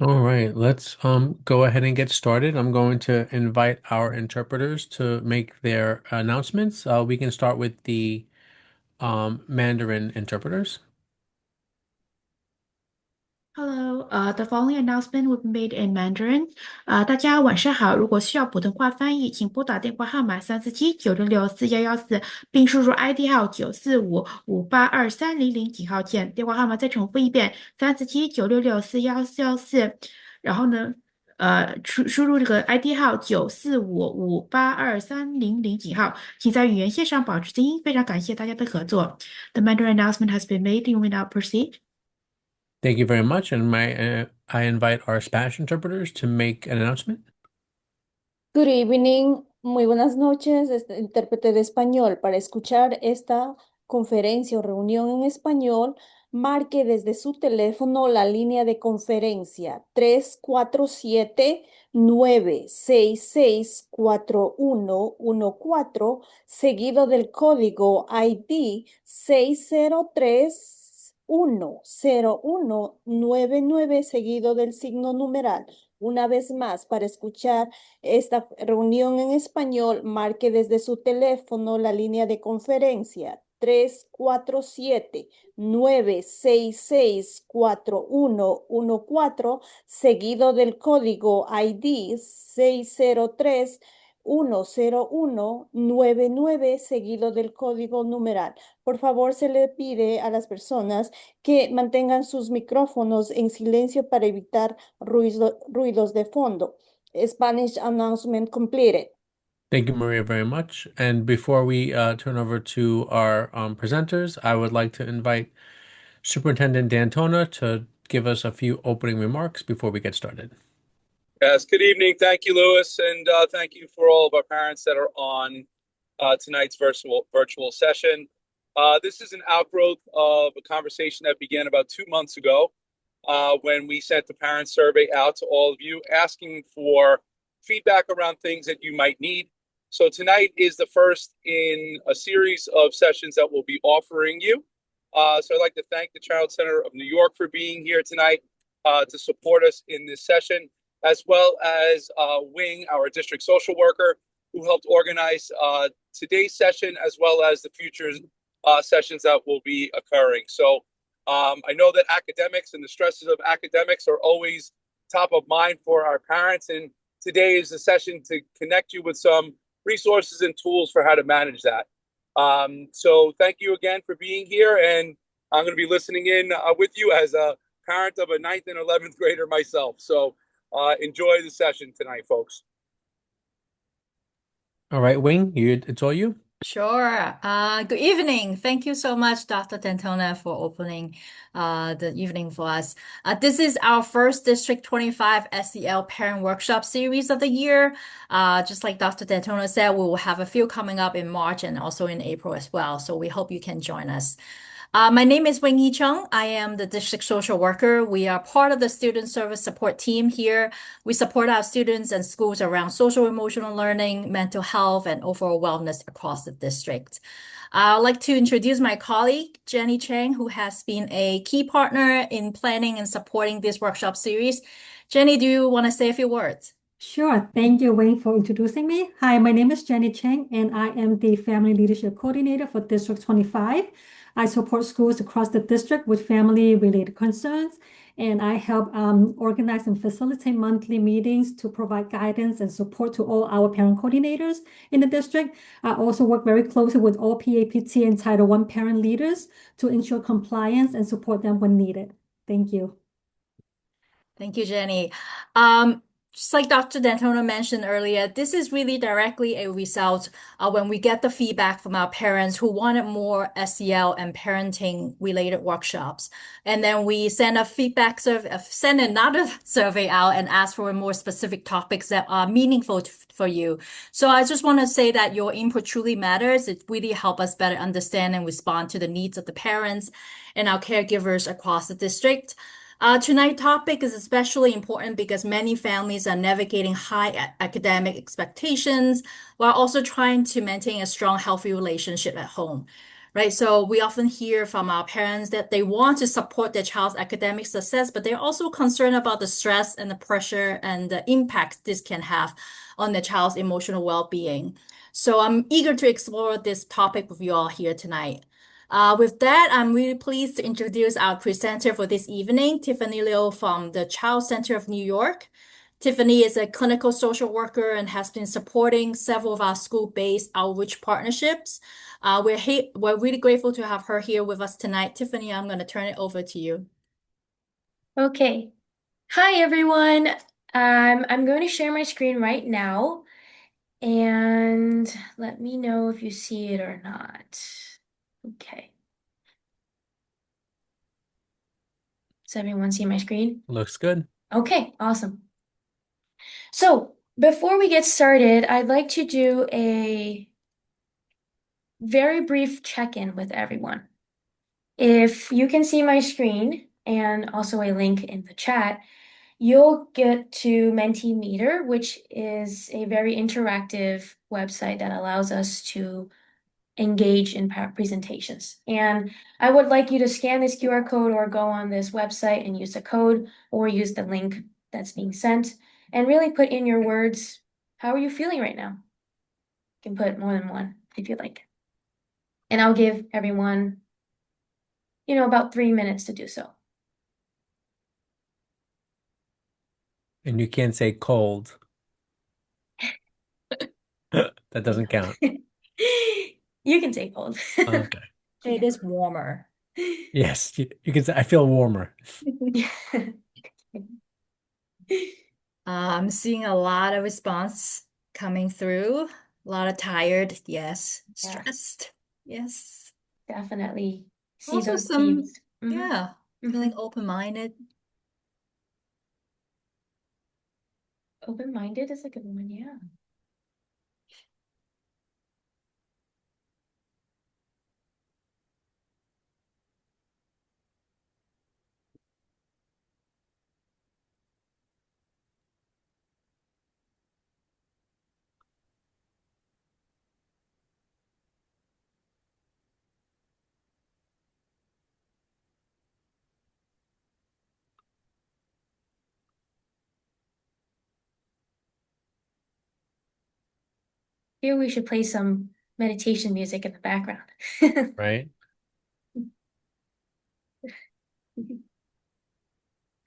All right, let's go ahead and get started. I'm going to invite our interpreters to make their announcements. We can start with the Mandarin interpreters. Hello, the following announcement will be made in Mandarin. 大家晚上好，如果需要普通话翻译，请拨打电话号码347-966-4114，并输入 ID 号945582300几号键。电话号码再重复一遍，347-966-4114。然后呢，输入这个 ID 号945582300几号，请在语言线上保持静音。非常感谢大家的合作。The Mandarin announcement has been made. You may now proceed. Thank you very much. And I invite our Spanish interpreters to make an announcement. Good evening, muy buenas noches, intérprete de español. Para escuchar esta conferencia o reunión en español, marque desde su teléfono la línea de conferencia 347-966-4114, seguido del código ID 603-10199, seguido del signo numeral. Una vez más, para escuchar esta reunión en español, marque desde su teléfono la línea de conferencia 347-966-4114, seguido del código ID 603-10199, seguido del código numeral. Por favor, se le pide a las personas que mantengan sus micrófonos en silencio para evitar ruidos de fondo. Spanish announcement completed. Thank you, Maria, very much. And before we turn over to our presenters, I would like to invite Superintendent D'Antona to give us a few opening remarks before we get started. Yes, good evening. Thank you, Lewis, and thank you for all of our parents that are on tonight's virtual session. This is an outgrowth of a conversation that began about 2 months ago when we sent the parent survey out to all of you asking for feedback around things that you might need. So tonight is the first in a series of sessions that we'll be offering you. So I'd like to thank the Child Center of New York for being here tonight to support us in this session, as well as Wing, our district social worker, who helped organize today's session, as well as the future sessions that will be occurring. So I know that academics and the stresses of academics are always top of mind for our parents, and today is a session to connect you with some resources and tools for how to manage that. So thank you again for being here, and I'm going to be listening in with you as a parent of a 9th and 11th grader myself. So enjoy the session tonight, folks. All right, Wing, it's all you. Sure. Good evening. Thank you so much, Dr. Dantona, for opening the evening for us. This is our first District 25 SEL Parent Workshop series of the year. Just like Dr. Dantona said, we will have a few coming up in March and also in April as well. So we hope you can join us. My name is Wing Yi Chung. I am the district social worker. We are part of the student service support team here. We support our students and schools around social emotional learning, mental health, and overall wellness across the district. I'd like to introduce my colleague, Jenny Chang, who has been a key partner in planning and supporting this workshop series. Jenny, do you want to say a few words? Sure. Thank you, Wayne, for introducing me. Hi, my name is Jenny Cheng, and I am the Family Leadership Coordinator for District 25. I support schools across the district with family-related concerns, and I help organize and facilitate monthly meetings to provide guidance and support to all our parent coordinators in the district. I also work very closely with all PAPT and Title I parent leaders to ensure compliance and support them when needed. Thank you. Thank you, Jenny. Just like Dr. Dantona mentioned earlier, this is really directly a result when we get the feedback from our parents who wanted more SEL and parenting related workshops. And then we send a feedback survey, send another survey out and ask for more specific topics that are meaningful for you. So I just want to say that your input truly matters. It really helps us better understand and respond to the needs of the parents and our caregivers across the district. Tonight's topic is especially important because many families are navigating high academic expectations while also trying to maintain a strong, healthy relationship at home. right? So we often hear from our parents that they want to support their child's academic success, but they're also concerned about the stress and the pressure and the impact this can have on their child's emotional well-being. So I'm eager to explore this topic with you all here tonight. With that, I'm really pleased to introduce our presenter for this evening, Tiffany Liu from the Child Center of New York. Tiffany is a clinical social worker and has been supporting several of our school-based outreach partnerships. We're really grateful to have her here with us tonight. Tiffany, I'm going to turn it over to you. Okay. Hi, everyone. I'm going to share my screen right now, and let me know if you see it or not. Okay. Does everyone see my screen? Looks good. Okay, awesome. So before we get started, I'd like to do a very brief check-in with everyone. If you can see my screen and also a link in the chat, you'll get to Mentimeter, which is a very interactive website that allows us to engage in presentations. And I would like you to scan this QR code or go on this website and use the code or use the link that's being sent and really put in your words, how are you feeling right now? You can put more than one if you like. And I'll give everyone, about 3 minutes to do so. And you can't say cold. That doesn't count. You can say cold. Okay. It is warmer. Yes, you can say, I feel warmer. I'm seeing a lot of response coming through. A lot of tired, yes. Yeah. Stressed, yes. Definitely see Also those some, themes. Mhm. yeah, Mhm. feeling open-minded. Open-minded is a good one, yeah. Here we should play some meditation music in the background. Right?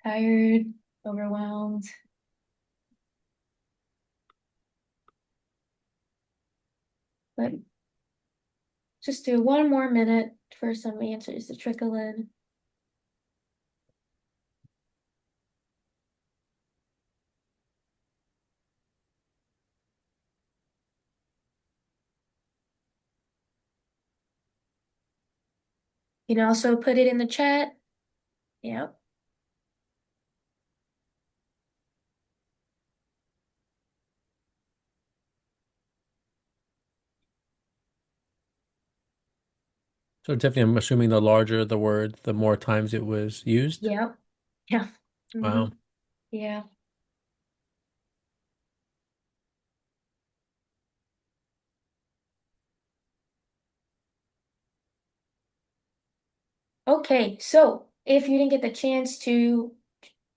Tired, overwhelmed. But just do 1 more minute for some answers to trickle in. You can also put it in the chat. Yep. So Tiffany, I'm assuming the larger the word, the more times it was used. Yep. Yeah. Wow. Mhm. Yeah. Okay, so if you didn't get the chance to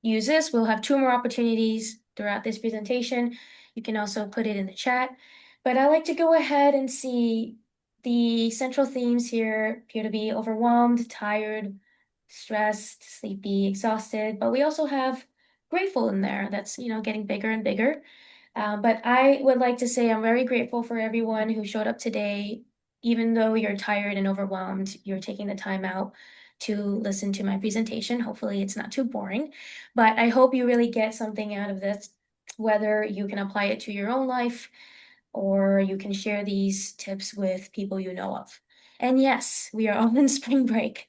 use this, we'll have 2 more opportunities throughout this presentation. You can also put it in the chat. But I like to go ahead and see the central themes here appear to be overwhelmed, tired, stressed, sleepy, exhausted. But we also have grateful in there. That's, getting bigger and bigger. But I would like to say I'm very grateful for everyone who showed up today. Even though you're tired and overwhelmed, you're taking the time out to listen to my presentation. Hopefully it's not too boring, but I hope you really get something out of this, whether you can apply it to your own life or you can share these tips with people you know of. And yes, we are all in spring break.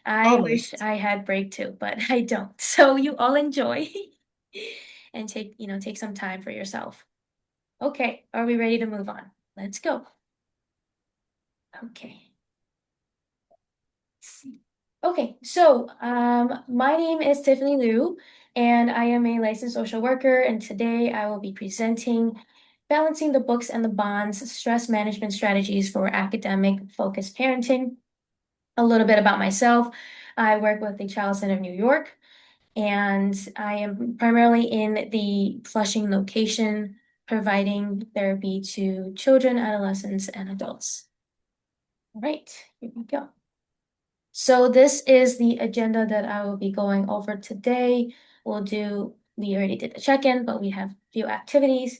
I wish Almost. I had break too, but I don't. So you all enjoy and take some time for yourself. Okay, are we ready to move on? Let's go. Okay. Let's see. Okay, so my name is Tiffany Liu, and I am a licensed social worker, and today I will be presenting Balancing the Books and the Bonds, Stress Management Strategies for Academic-Focused Parenting. A little bit about myself. I work with the Child Center of New York, and I am primarily in the Flushing location, providing therapy to children, adolescents, and adults. All right, here we go. So this is the agenda that I will be going over today. We already did the check-in, but we have a few activities.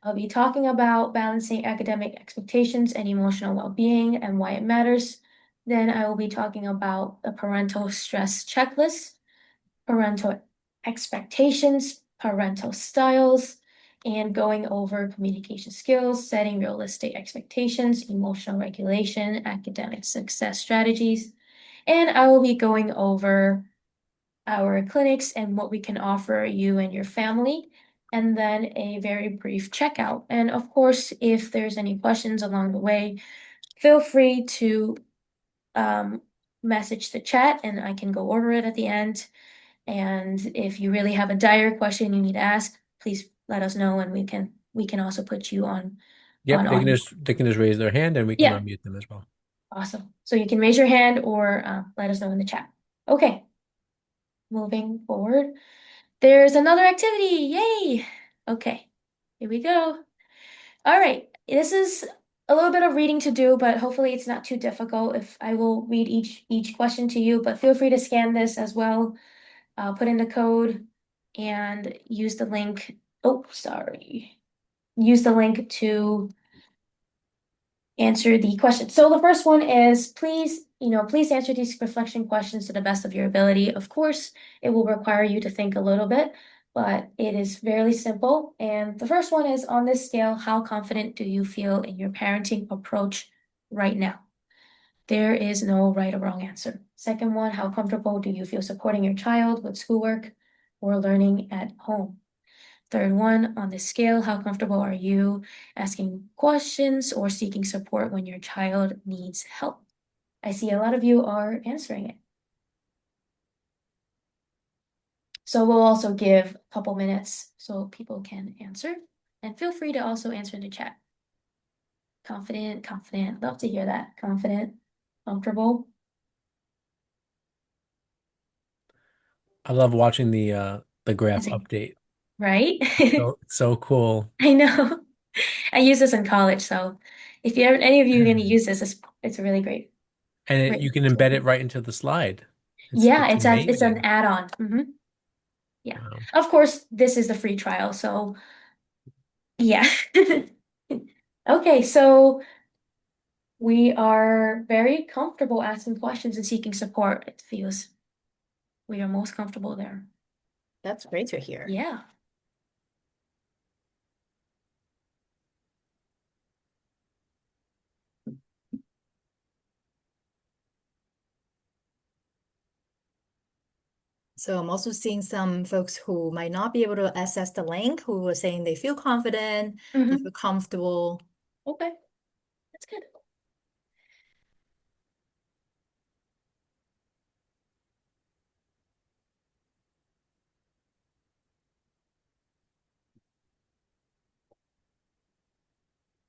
I'll be talking about balancing academic expectations and emotional well-being and why it matters. Then I will be talking about the parental stress checklist, parental expectations, parental styles, and going over communication skills, setting realistic expectations, emotional regulation, academic success strategies. And I will be going over our clinics and what we can offer you and your family, and then a very brief checkout. And of course, if there's any questions along the way, feel free to message the chat and I can go over it at the end. And if you really have a dire question you need to ask, please let us know and we can also put you on. Yep, on they can just raise their hand and we can Yeah. unmute them as well. Awesome. So you can raise your hand or let us know in the chat. Okay. Moving forward. There's another activity. Yay. Okay. Here we go. All right. This is a little bit of reading to do, but hopefully it's not too difficult. If I will read each question to you, but feel free to scan this as well. Put in the code and use the link. Oh, sorry. Use the link to answer the question. So the first one is please answer these reflection questions to the best of your ability. Of course, it will require you to think a little bit, but it is fairly simple. And the first one is, on this scale, how confident do you feel in your parenting approach right now? There is no right or wrong answer. Second one, how comfortable do you feel supporting your child with schoolwork or learning at home? Third one, on this scale, how comfortable are you asking questions or seeking support when your child needs help? I see a lot of you are answering it. So we'll also give a couple minutes so people can answer. And feel free to also answer in the chat. Confident, confident. Love to hear that. Confident, comfortable. I love watching the graph Amazing. update. Right? So cool. I know. I use this in college, so if any of you are going to use this, it's really great. And you can embed it right into the slide. It's an amazing. add-on. Mm-hmm. Yeah. Wow. Of course, this is the free trial, so yeah. Okay, so we are very comfortable asking questions and seeking support. It feels we are most comfortable there. That's great to hear. Yeah. So I'm also seeing some folks who might not be able to access the link, who were saying they feel confident, they feel comfortable. Okay, that's good.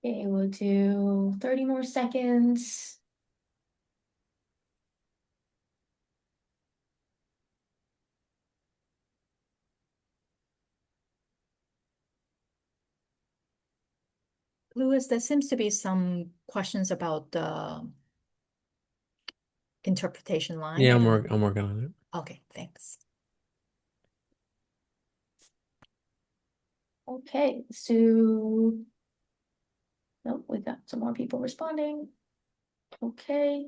Okay, we'll do 30 more seconds. Louis, there seems to be some questions about the interpretation line. Yeah, I'm working on it. Okay, thanks. Okay, so nope, we got some more people responding. Okay.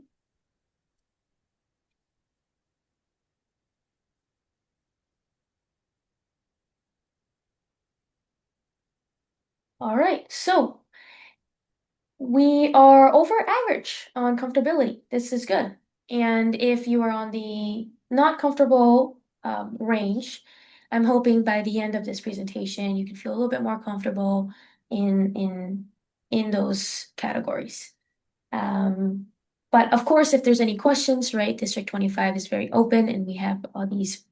All right, so we are over average on comfortability. This is good. And if you are on the not comfortable range, I'm hoping by the end of this presentation, you can feel a little bit more comfortable in those categories. But of course, if there's any questions, right, District 25 is very open and we have all these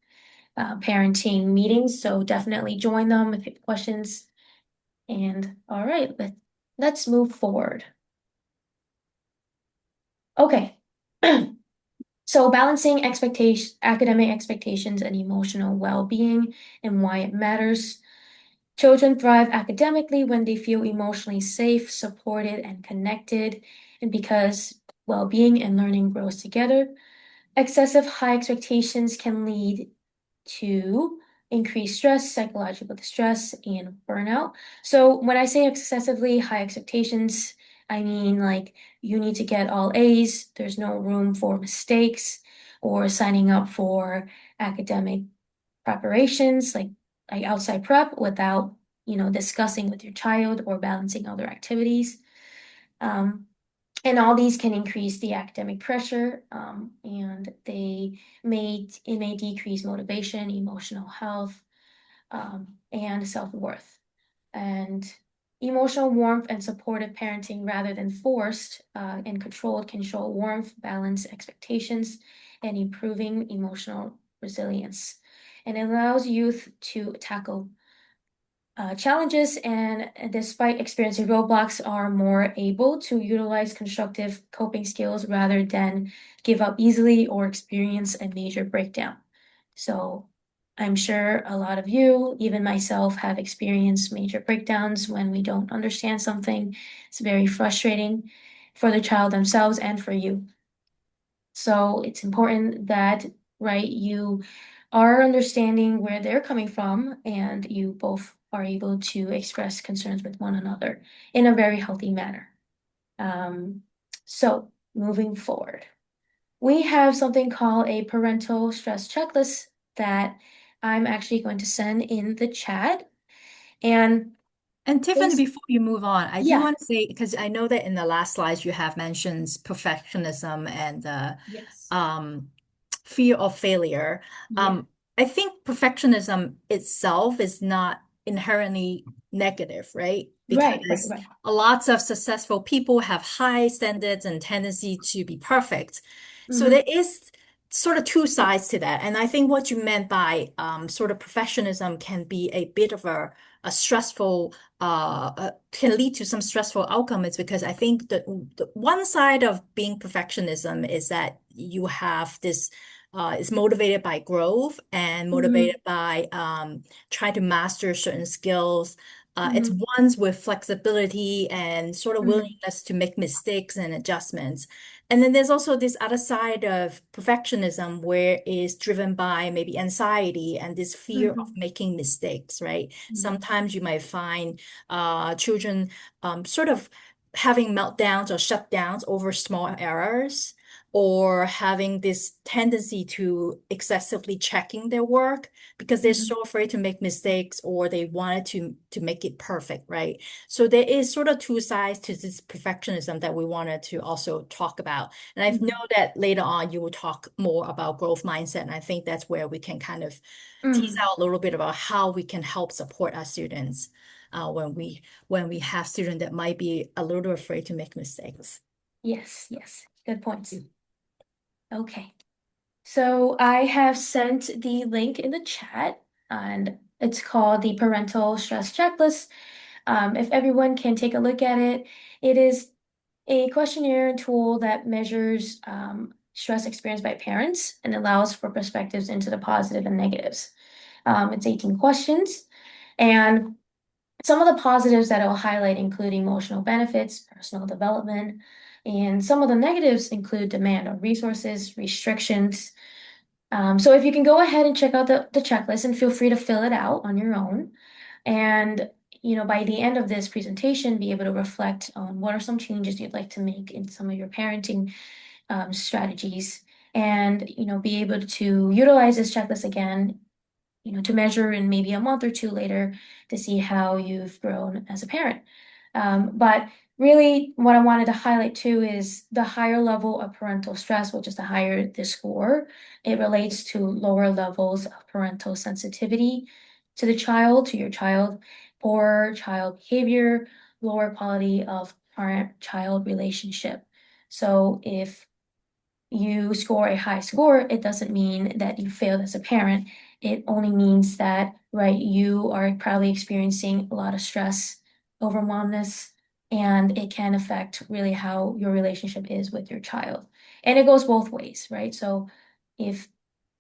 parenting meetings, so definitely join them if you have questions. And all right, let's move forward. Okay. So balancing academic expectations and emotional well-being and why it matters. Children thrive academically when they feel emotionally safe, supported, and connected, and because well-being and learning grows together. Excessive high expectations can lead to increased stress, psychological distress, and burnout. So when I say excessively high expectations, I mean like you need to get all A's, there's no room for mistakes, or signing up for academic preparations like outside prep without, discussing with your child or balancing other activities. And all these can increase the academic pressure, and it may decrease motivation, emotional health, and self-worth. And emotional warmth and supportive parenting rather than forced and controlled can show warmth, balance expectations, and improving emotional resilience. And it allows youth to tackle challenges and despite experiencing roadblocks are more able to utilize constructive coping skills rather than give up easily or experience a major breakdown. So I'm sure a lot of you, even myself, have experienced major breakdowns when we don't understand something. It's very frustrating for the child themselves and for you. So it's important that, right, you are understanding where they're coming from and you both are able to express concerns with one another in a very healthy manner. So moving forward, we have something called a parental stress checklist that I'm actually going to send in the chat. And Tiffany, this, before you move on, I do yeah, want to say, because I know that in the last slides you have mentioned perfectionism and yes, fear of failure. yeah, I think perfectionism itself is not inherently negative, right? right, Because right. lots of successful people have high standards and tendency to be perfect. So Mhm, there is sort of two sides to that. And I think what you meant by sort of perfectionism can be a bit of a stressful can lead to some stressful outcome is because I think that the one side of being perfectionism is that you have this is motivated by growth and mhm, motivated by trying to master certain skills. It's mhm, ones with flexibility and sort of mhm, willingness to make mistakes and adjustments. And then there's also this other side of perfectionism where it's driven by maybe anxiety and this fear of mhm, making mistakes, right? mhm, Sometimes you might find children sort of having meltdowns or shutdowns over small errors or having this tendency to excessively checking their work because they're mhm, so afraid to make mistakes or they wanted to make it perfect, right? So there is sort of two sides to this perfectionism that we wanted to also talk about. And I know mhm, that later on you will talk more about growth mindset, and I think that's where we can kind of tease mhm. out a little bit about how we can help support our students when we have students that might be a little afraid to make mistakes. Yes, good points. Okay. So I have sent the link in the chat and it's called the Parental Stress Checklist. If everyone can take a look at it, it is a questionnaire tool that measures stress experienced by parents and allows for perspectives into the positive and negatives. It's 18 questions, and some of the positives that I'll highlight include emotional benefits, personal development, and some of the negatives include demand on resources, restrictions. So if you can go ahead and check out the checklist and feel free to fill it out on your own. And, by the end of this presentation, be able to reflect on what are some changes you'd like to make in some of your parenting strategies and, be able to utilize this checklist again, to measure in maybe a month or two later to see how you've grown as a parent. But really, what I wanted to highlight too is the higher level of parental stress, which is the higher the score, it relates to lower levels of parental sensitivity to the child, to your child, poor child behavior, lower quality of parent-child relationship. So if you score a high score, it doesn't mean that you failed as a parent. It only means that, right, you are probably experiencing a lot of stress overwhelmness, and it can affect really how your relationship is with your child. And it goes both ways, right? So if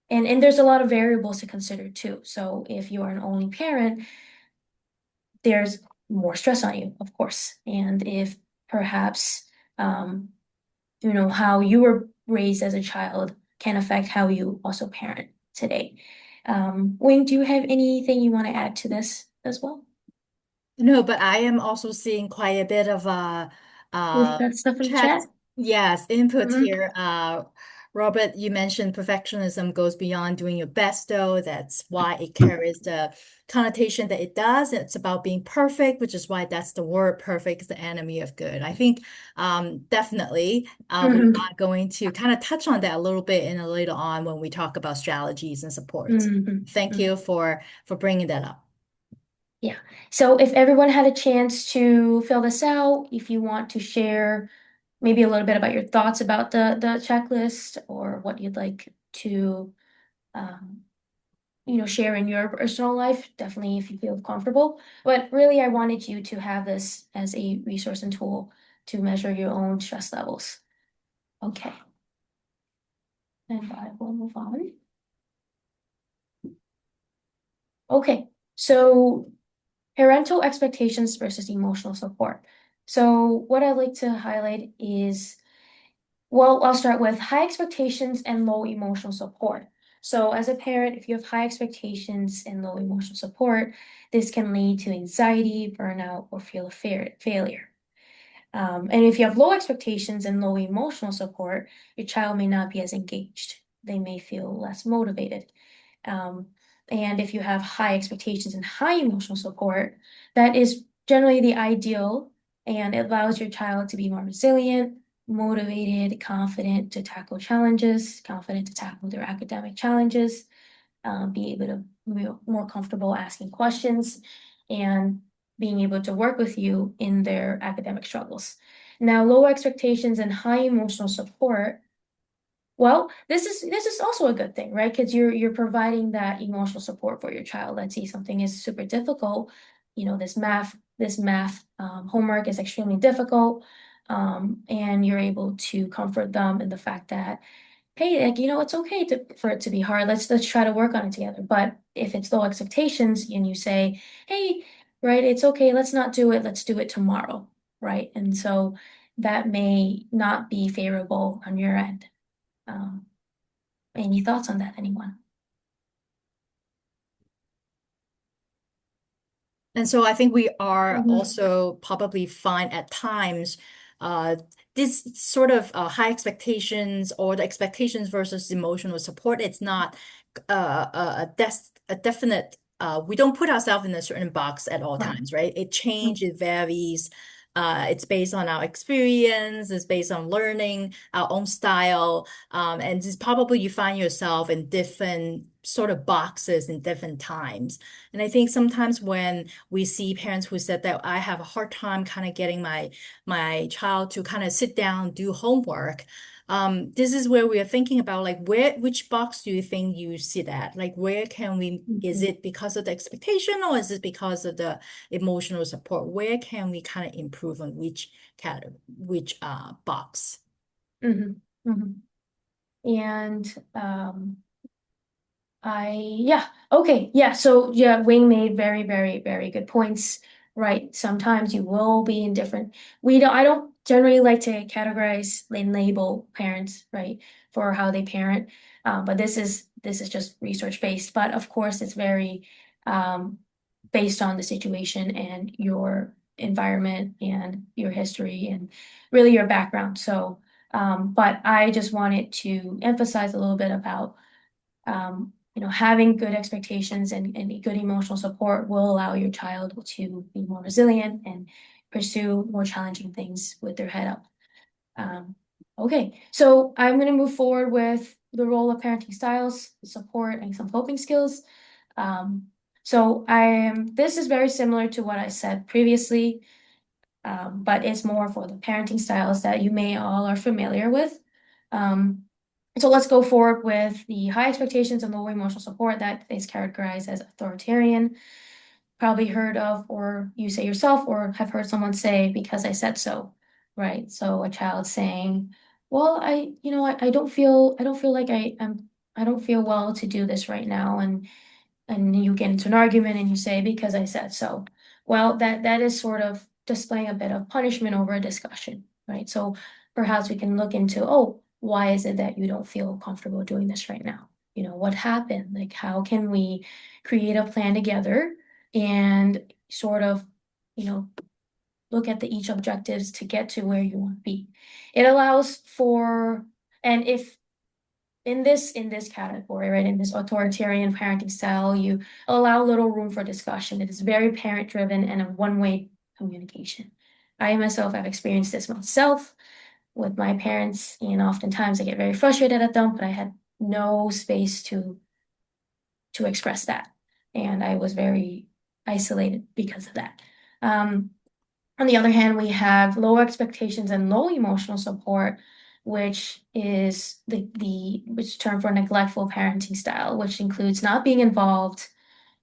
and there's a lot of variables to consider too. So if you are an only parent, there's more stress on you, of course. And if perhaps how you were raised as a child can affect how you also parent today. Wing, do you have anything you want to add to this as well? No, but I am also seeing quite a bit of We've got stuff in the chat. chat. Yes, input Mhm. here. Robert, you mentioned perfectionism goes beyond doing your best, though. That's why it carries the connotation that it does. It's about being perfect, which is why that's the word perfect is the enemy of good. I think definitely we Mhm. are going to kind of touch on that a little bit in a later on when we talk about strategies and supports. Mhm. Thank you for bringing that up. Yeah. So if everyone had a chance to fill this out, if you want to share maybe a little bit about your thoughts about the checklist or what you'd like to share in your personal life, definitely if you feel comfortable. But really, I wanted you to have this as a resource and tool to measure your own stress levels. Okay. And I will move on. Okay, so parental expectations versus emotional support. So what I'd like to highlight is, well, I'll start with high expectations and low emotional support. So as a parent, if you have high expectations and low emotional support, this can lead to anxiety, burnout, or feel of failure. And if you have low expectations and low emotional support, your child may not be as engaged. They may feel less motivated. And if you have high expectations and high emotional support, that is generally the ideal, and it allows your child to be more resilient, motivated, confident to tackle challenges, confident to tackle their academic challenges, be able to be more comfortable asking questions, and being able to work with you in their academic struggles. Now, low expectations and high emotional support, well, this is also a good thing, right? Because you're providing that emotional support for your child. Let's say something is super difficult, this math homework is extremely difficult, and you're able to comfort them in the fact that, hey, like, it's okay for it to be hard. Let's try to work on it together. But if it's low expectations and you say, hey, right, it's okay, let's not do it, let's do it tomorrow, right? And so that may not be favorable on your end. Any thoughts on that, anyone? And so I think we are Mhm. also probably fine at times. This sort of high expectations or the expectations versus emotional support, it's not a definite, we don't put ourselves in a certain box at all Right. times, right? It changes, it varies. It's based on our experience, it's based on learning, our own style. And it's probably you find yourself in different sort of boxes in different times. And I think sometimes when we see parents who said that I have a hard time kind of getting my child to kind of sit down, do homework, this is where we are thinking about like which box do you think you sit at? Like where can we, is it because of the expectation or is it because of the emotional support? Where can we kind of improve on which category, which box? Mhm. Mhm. And so yeah, Wing made very, very, very good points, right? Sometimes you will be in different, I don't generally like to categorize and label parents, right, for how they parent. But this is just research based, but of course it's very based on the situation and your environment and your history and really your background. So but I just wanted to emphasize a little bit about having good expectations and good emotional support will allow your child to be more resilient and pursue more challenging things with their head up. Okay, so I'm going to move forward with the role of parenting styles, support, and some coping skills. This is very similar to what I said previously, but it's more for the parenting styles that you may all are familiar with. So let's go forward with the high expectations and low emotional support that is characterized as authoritarian. probably heard of, or you say yourself, or have heard someone say, because I said so, right? So a child saying, well, I don't feel like I don't feel well to do this right now. And you get into an argument and you say, because I said so. Well, that is sort of displaying a bit of punishment over a discussion, right? So perhaps we can look into, oh, why is it that you don't feel comfortable doing this right now? What happened? Like, how can we create a plan together and sort of, look at each objectives to get to where you want to be. It allows for, and if in this category, right, in this authoritarian parenting style, you allow little room for discussion. It is very parent driven and a one-way communication. I myself have experienced this myself with my parents, and oftentimes I get very frustrated at them, but I had no space to express that, and I was very isolated because of that. On the other hand, we have low expectations and low emotional support, which is which term for neglectful parenting style, which includes not being involved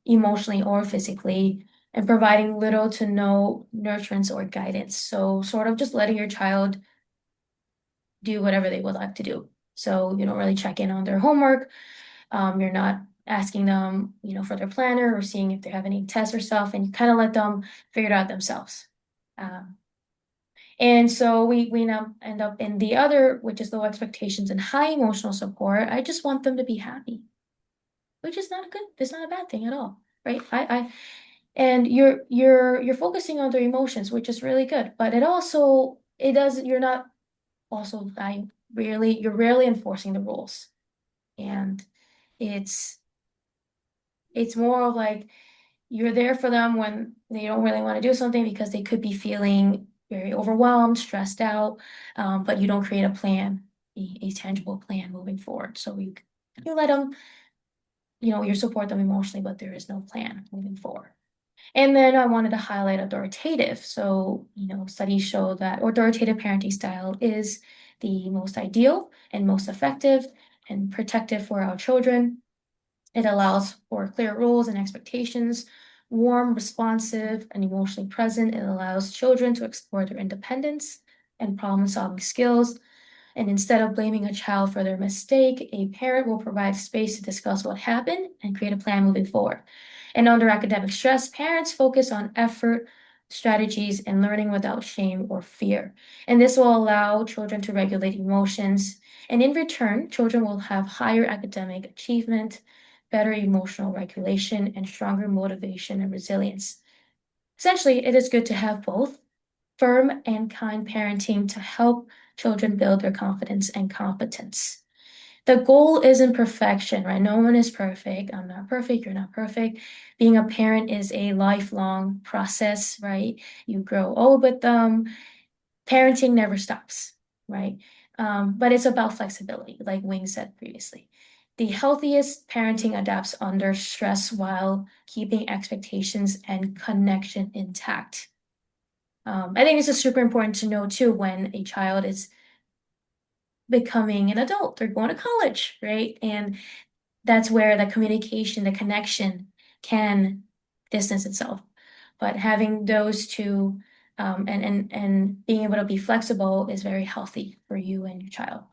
emotionally or physically and providing little to no nurturance or guidance. So sort of just letting your child do whatever they would like to do. So you don't really check in on their homework. You're not asking them, for their planner or seeing if they have any tests or stuff, and you kind of let them figure it out themselves. And so we now end up in the other, which is low expectations and high emotional support. I just want them to be happy, which is it's not a bad thing at all, right? And you're focusing on their emotions, which is really good, but you're not also you're rarely enforcing the rules. And it's more of like, you're there for them when they don't really want to do something because they could be feeling very overwhelmed, stressed out, but you don't create a plan, a tangible plan moving forward. So you let them, you support them emotionally, but there is no plan moving forward. And then I wanted to highlight authoritative. So, studies show that authoritative parenting style is the most ideal and most effective and protective for our children. It allows for clear rules and expectations, warm, responsive, and emotionally present. It allows children to explore their independence and problem-solving skills. And instead of blaming a child for their mistake, a parent will provide space to discuss what happened and create a plan moving forward. And under academic stress, parents focus on effort, strategies, and learning without shame or fear. And this will allow children to regulate emotions. And in return, children will have higher academic achievement, better emotional regulation, and stronger motivation and resilience. Essentially, it is good to have both firm and kind parenting to help children build their confidence and competence. The goal isn't perfection, right? No one is perfect. I'm not perfect. You're not perfect. Being a parent is a lifelong process, right? You grow old with them. Parenting never stops, right? But it's about flexibility, like Wing said previously. The healthiest parenting adapts under stress while keeping expectations and connection intact. I think this is super important to know too when a child is becoming an adult, they're going to college, right? And that's where the communication, the connection can distance itself. But having those two and being able to be flexible is very healthy for you and your child.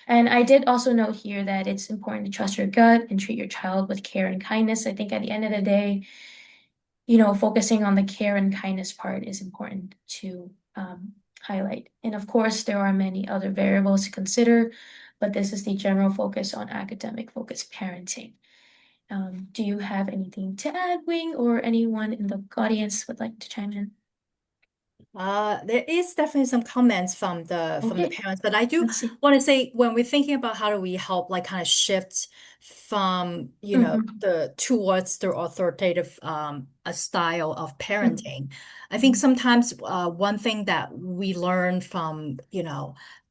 And I did also note here that it's important to trust your gut and treat your child with care and kindness. I think at the end of the day, focusing on the care and kindness part is important to highlight. And of course, there are many other variables to consider, but this is the general focus on academic focused parenting. Do you have anything to add, Wing, or anyone in the audience would like to chime in? There is definitely some comments from the Okay. parents, but I do Let's see. want to say when we're thinking about how do we help like kind of shift from towards the authoritative a style of parenting. I think sometimes one thing that we learn from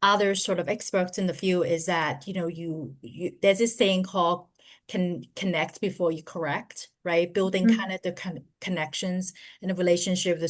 other sort of experts in the field is that you there's this saying called connect before you correct. right? Building Mhm. kind of the connections in the relationship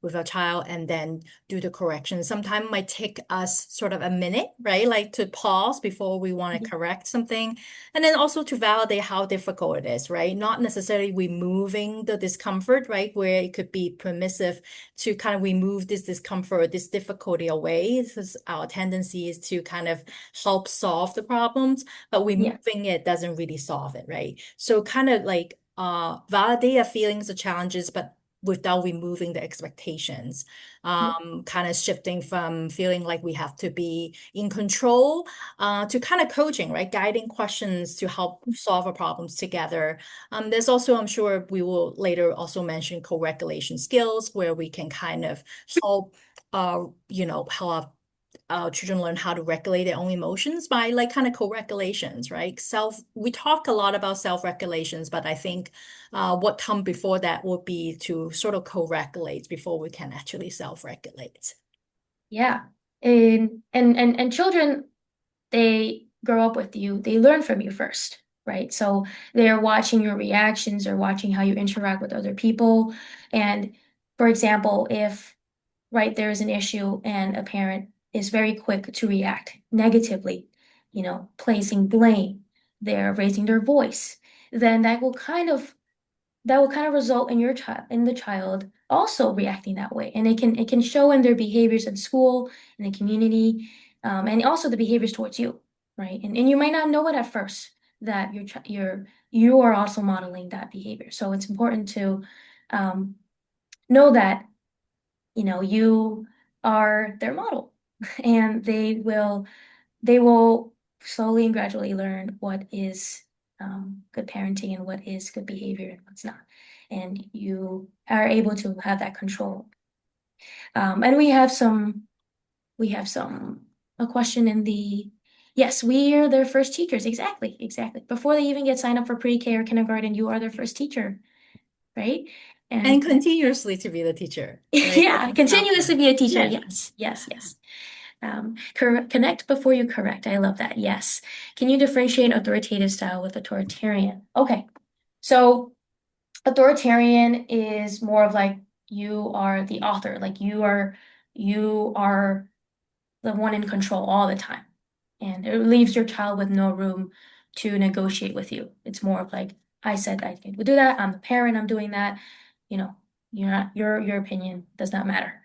with our child, and then do the correction. Sometimes it might take us sort of a minute, right? Like to pause before we want to correct something. And then also to validate how difficult it is, right? Not necessarily removing the discomfort, right? Where it could be permissive to kind of remove this discomfort, this difficulty away, because our tendency is to kind of help solve the problems, but removing it doesn't really solve it, right? So kind of like validate our feelings, the challenges, but without removing the expectations, kind of shifting from feeling like we have to be in control to kind of coaching, right? Guiding questions to help solve our problems together. There's also, I'm sure we will later also mention co-regulation skills, where we can kind of help, help our children learn how to regulate their own emotions by like kind of co-regulations, right? We talk a lot about self-regulations, but I think what come before that would be to sort of co-regulate before we can actually self-regulate. Yeah. And children, they grow up with you, they learn from you first, right? So they're watching your reactions, they're watching how you interact with other people. And for example, if, right, there is an issue and a parent is very quick to react negatively, placing blame, they're raising their voice, then that will kind of result in the child also reacting that way. And it can show in their behaviors in school, in the community, and also the behaviors towards you, right? And you might not know it at first that you are also modeling that behavior. So it's important to know that you are their model, and they will slowly and gradually learn what is good parenting and what is good behavior and what's not. And you are able to have that control. And we have a question in the, yes, we are their first teachers. Exactly. Before they even get signed up for pre-K or kindergarten, you are their first teacher, right? And continuously to be the teacher. Right? Yeah, continuously be a teacher. Yeah. Yes. Connect before you correct. I love that. Yes. Can you differentiate authoritative style with authoritarian? Okay. So authoritarian is more of like you are the author, like you are the one in control all the time. And it leaves your child with no room to negotiate with you. It's more of like, I said I would do that. I'm the parent, I'm doing that. Your opinion does not matter.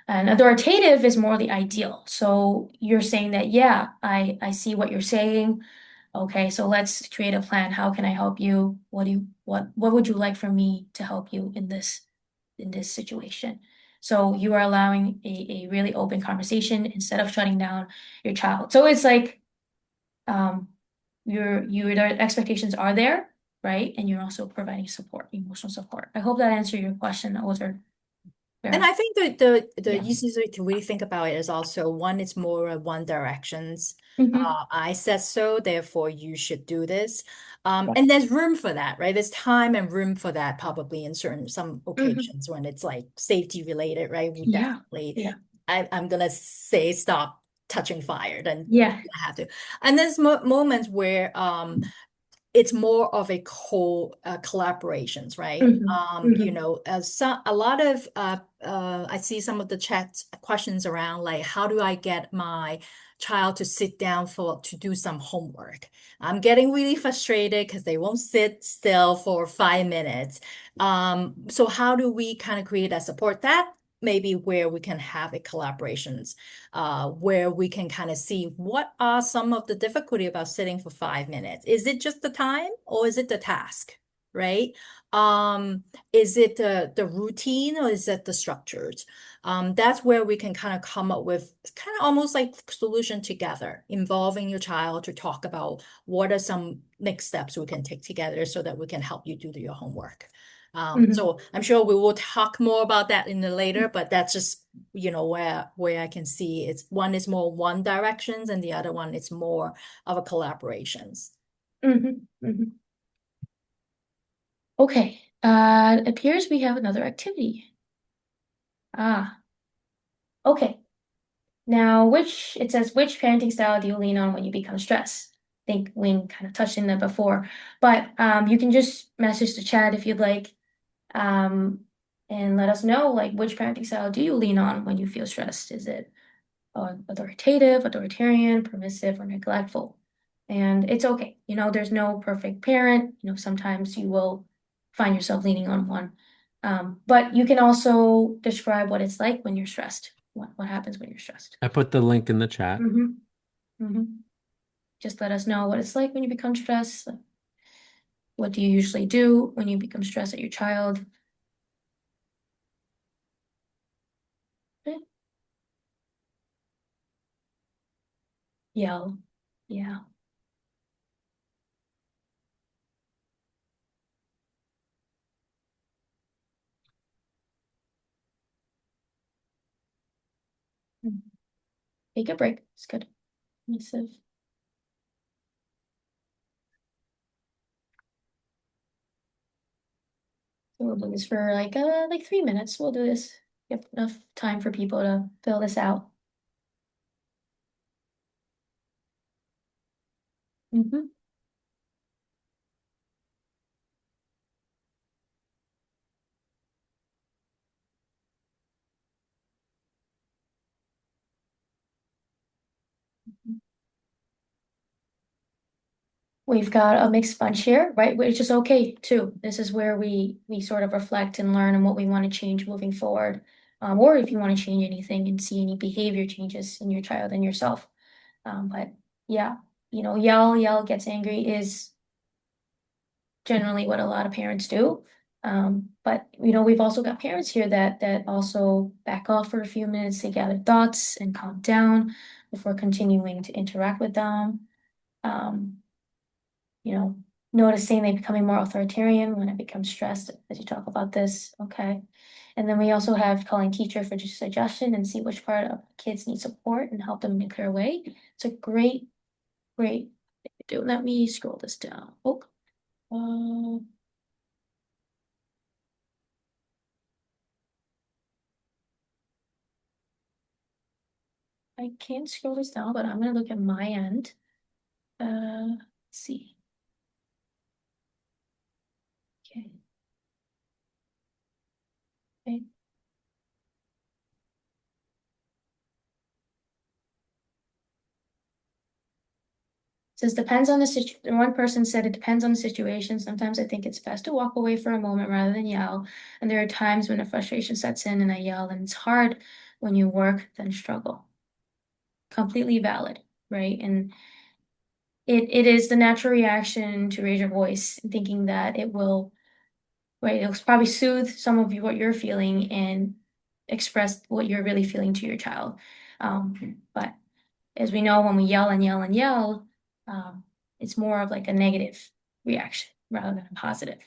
And authoritative is more the ideal. So you're saying that, yeah, I see what you're saying. Okay, so let's create a plan. How can I help you? What would you like from me to help you in this situation? So you are allowing a really open conversation instead of shutting down your child. So it's like your expectations are there, right? And you're also providing support, emotional support. I hope that answered your question, Older. And I think the Yeah. easiest way to really think about it is also one, it's more one directions. Mhm. I said so, therefore you should do this. Yeah. And there's room for that, right? There's time and room for that probably in some occasions when it's like safety related, right? We Yeah. definitely, Yeah. I'm gonna say stop touching fire, then Yeah. you have to. And there's moments where it's more of a collaborations, right? As a lot of I see some of the chat questions around like, how do I get my child to sit down to do some homework? I'm getting really frustrated because they won't sit still for 5 minutes. So how do we kind of create that support? That maybe where we can have a collaborations, where we can kind of see what are some of the difficulty about sitting for 5 minutes. Is it just the time or is it the task, right? Is it the routine or is it the structures? That's where we can kind of come up with kind of almost like solution together, involving your child to talk about what are some next steps we can take together so that we can help you do your homework. So I'm sure we will talk more about that in the later, but that's just, where I can see it's one is more one directions and the other one is more of a collaborations. Okay, it appears we have another activity. Okay. Now, it says, which parenting style do you lean on when you become stressed? think Wing kind of touched on that before. But you can just message the chat if you'd like, and let us know, like, which parenting style do you lean on when you feel stressed? Is it authoritative, authoritarian, permissive, or neglectful? And it's okay. You know, there's no perfect parent. You know, sometimes you will find yourself leaning on one. But you can also describe what it's like when you're stressed. What happens when you're stressed? I put the link in the chat. Just let us know what it's like when you become stressed. What do you usually do when you become stressed at your child? Okay. Yell. Yeah. Take a break. It's good. Permissive. So we'll do this for like 3 minutes. We'll do this. Give enough time for people to fill this out. We've got a mixed bunch here, right? Which is okay too. This is where we sort of reflect and learn on what we want to change moving forward. Or if you want to change anything and see any behavior changes in your child and yourself. But yeah, you know, yell, gets angry is generally what a lot of parents do. But you know, we've also got parents here that also back off for a few minutes to gather thoughts and calm down before continuing to interact with them. You know, noticing they becoming more authoritarian when it becomes stressed as you talk about this. Okay. And then we also have calling teacher for just suggestion and see which part of kids need support and help them in a clear way. It's a great thing to do. Let me scroll this down. I can't scroll this down, but I'm gonna look at my end. Let's see. Okay. Says depends on the situation. One person said it depends on the situation. Sometimes I think it's best to walk away for a moment rather than yell. And there are times when the frustration sets in and I yell, and it's hard when you work then struggle. Completely valid, right? And it is the natural reaction to raise your voice, thinking that it will, right? It'll probably soothe some of what you're feeling and express what you're really feeling to your child. But as we know, when we yell and yell and yell, it's more of like a negative reaction rather than a positive.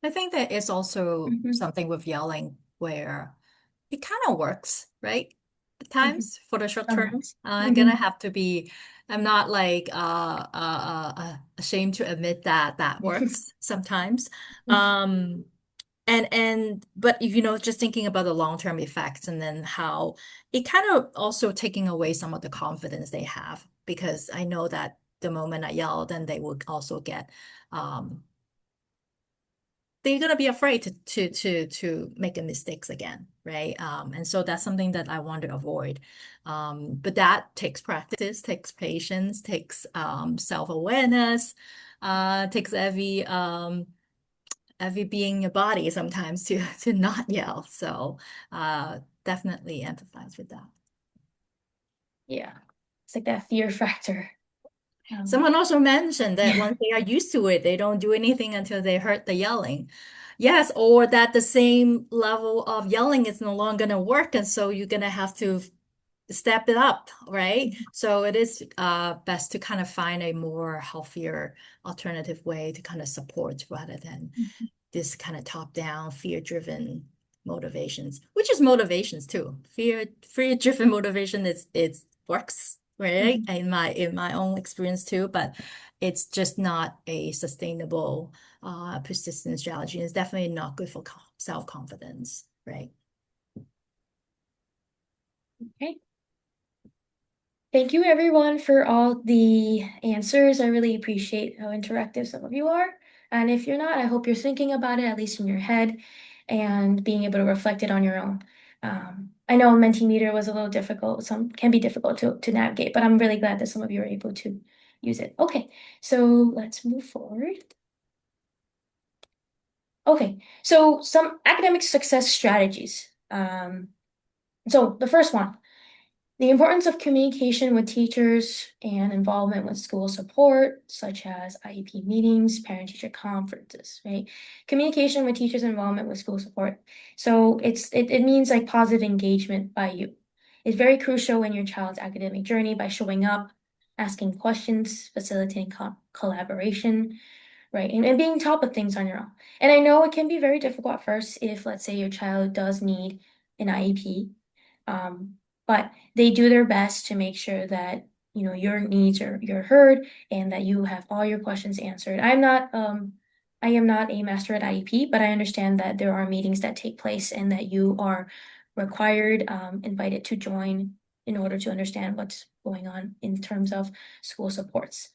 I think that it's also something with yelling where it kind of works, right? At times for the short term, I'm gonna have to be. I'm not like ashamed to admit that that works sometimes. But if you know, just thinking about the long-term effects and then how it kind of also taking away some of the confidence they have, because I know that the moment I yell, then they would also get they're gonna be afraid to make mistakes again, right? And so that's something that I want to avoid. But that takes practice, takes patience, takes self-awareness, takes every being in your body sometimes to not yell. So definitely empathize with that. Yeah, it's like that fear factor. Someone also mentioned that once they are used to it, they don't do anything until they heard the yelling. Yes, or that the same level of yelling is no longer gonna work, and so you're gonna have to step it up, right? So it is best to kind of find a more healthier alternative way to kind of support rather than this kind of top-down, fear-driven motivations, which is motivations too. Fear-driven motivation it works right? In my own experience too, but it's just not a sustainable persistent strategy. It's definitely not good for self-confidence, right? Okay. Thank you everyone for all the answers. I really appreciate how interactive some of you are. And if you're not, I hope you're thinking about it, at least in your head, and being able to reflect it on your own. I know Mentimeter was a little difficult, some can be difficult to navigate, but I'm really glad that some of you are able to use it. Okay, so let's move forward. Okay, so some academic success strategies. So the first one, the importance of communication with teachers and involvement with school support, such as IEP meetings, parent-teacher conferences, right? Communication with teachers, involvement with school support. So it means like positive engagement by you. It's very crucial in your child's academic journey by showing up, asking questions, facilitating collaboration, right? And being top of things on your own. And I know it can be very difficult at first if, let's say, your child does need an IEP. But they do their best to make sure that your needs you're heard and that you have all your questions answered. I am not a master at IEP, but I understand that there are meetings that take place and that you are required, invited to join in order to understand what's going on in terms of school supports.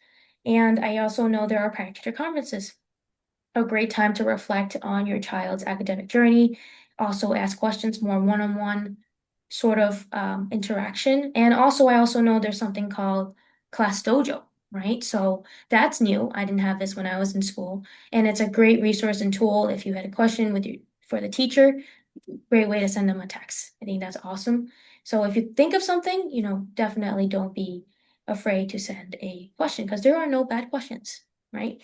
And I also know there are parent-teacher conferences, a great time to reflect on your child's academic journey, also ask questions, more one-on-one sort of interaction. And also, I also know there's something called Class Dojo, right? So that's new. I didn't have this when I was in school. And it's a great resource and tool if you had a question for the teacher, great way to send them a text. I think that's awesome. So if you think of something, definitely don't be afraid to send a question because there are no bad questions, right?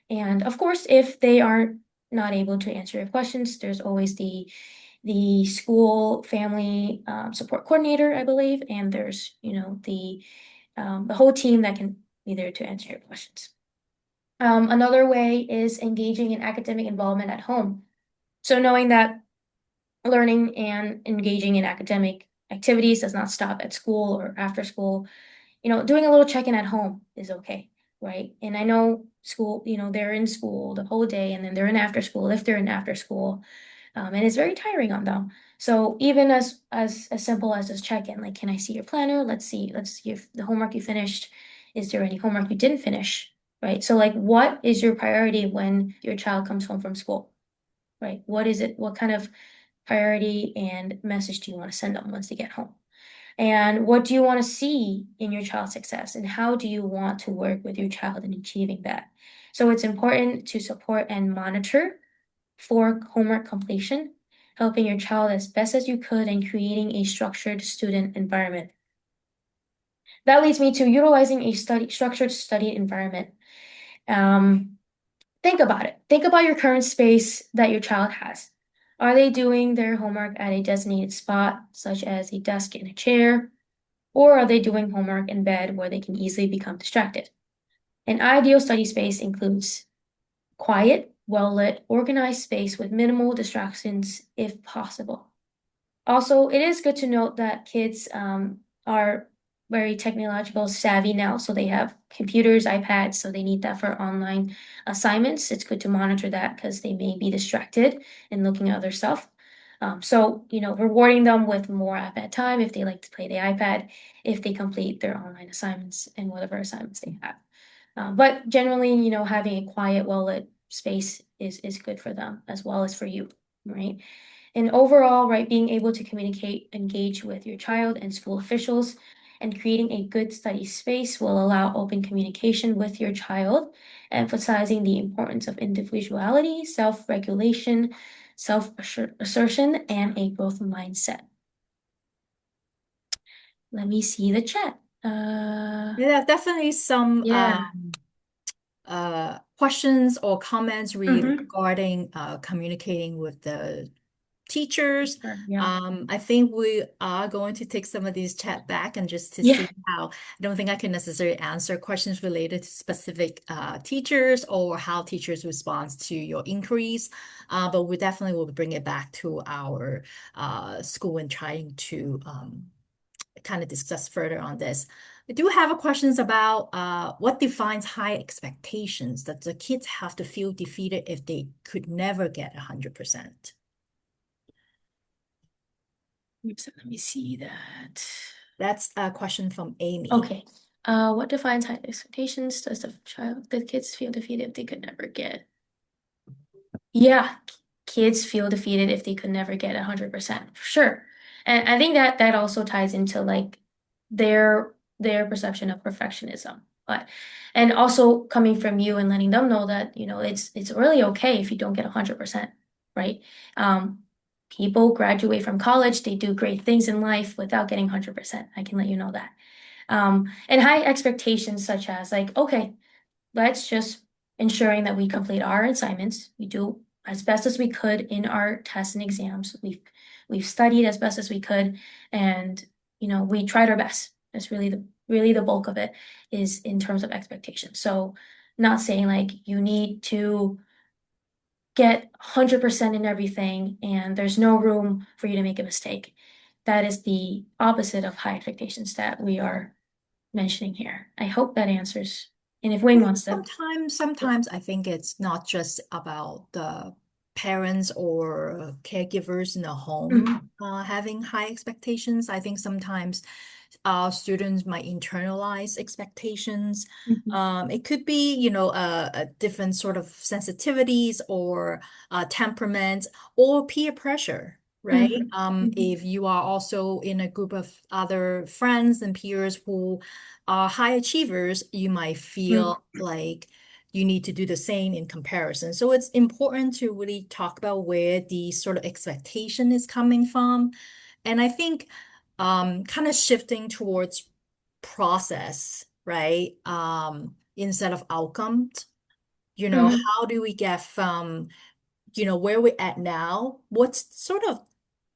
And of course, if they are not able to answer your questions, there's always the school family support coordinator, I believe, and there's the whole team that can be there to answer your questions. Another way is engaging in academic involvement at home. So knowing that learning and engaging in academic activities does not stop at school or after school. Doing a little check-in at home is okay, right? And I know school, they're in school the whole day and then they're in after school if they're in after school. And it's very tiring on them. So even as simple as this check-in, like, can I see your planner? Let's see if the homework you finished. Is there any homework you didn't finish, right? So like, what is your priority when your child comes home from school, right? What is it? What kind of priority and message do you want to send them once they get home? And what do you want to see in your child's success? And how do you want to work with your child in achieving that? So it's important to support and monitor for homework completion, helping your child as best as you could and creating a structured student environment. That leads me to utilizing a structured study environment. Think about it. Think about your current space that your child has. Are they doing their homework at a designated spot, such as a desk and a chair? Or are they doing homework in bed where they can easily become distracted? An ideal study space includes quiet, well-lit, organized space with minimal distractions if possible. Also, it is good to note that kids are very technological savvy now, so they have computers, iPads, so they need that for online assignments. It's good to monitor that because they may be distracted and looking at other stuff. So, rewarding them with more iPad time if they like to play the iPad, if they complete their online assignments and whatever assignments they have. But generally, having a quiet, well-lit space is good for them as well as for you, right? And overall, right, being able to communicate, engage with your child and school officials, and creating a good study space will allow open communication with your child, emphasizing the importance of individuality, self-regulation, self-assertion, and a growth mindset. Let me see the chat. Yeah, definitely some questions or comments regarding communicating with the teachers. I think we are going to take some of these chat back and just to see how. I don't think I can necessarily answer questions related to specific teachers or how teachers respond to your inquiries, but we definitely will bring it back to our school and trying to kind of discuss further on this. I do have questions about what defines high expectations that the kids have to feel defeated if they could never get 100%. Oops, let me see that. That's a question from Amy. Okay. What defines high expectations? Does the kids feel defeated if they could never get? Yeah, kids feel defeated if they could never get 100%, for sure. And I think that also ties into like their perception of perfectionism. And also coming from you and letting them know that, it's really okay if you don't get 100%, right? People graduate from college, they do great things in life without getting 100%. I can let you know that. And high expectations such as like, okay, let's just ensuring that we complete our assignments. We do as best as we could in our tests and exams. We've studied as best as we could, and we tried our best. That's really the bulk of it is in terms of expectations. So not saying like you need to get 100% in everything and there's no room for you to make a mistake. That is the opposite of high expectations that we are mentioning here. I hope that answers. And if Wayne wants to. Sometimes I think it's not just about the parents or caregivers in the home having high expectations. I think sometimes students might internalize expectations. It could be, a different sort of sensitivities or temperament or peer pressure. Right? If you are also in a group of other friends and peers who are high achievers, you might feel like you need to do the same in comparison. So it's important to really talk about where the sort of expectation is coming from. And I think kind of shifting towards process, right? Instead of outcomes, how do we get from, where we're at now, what's sort of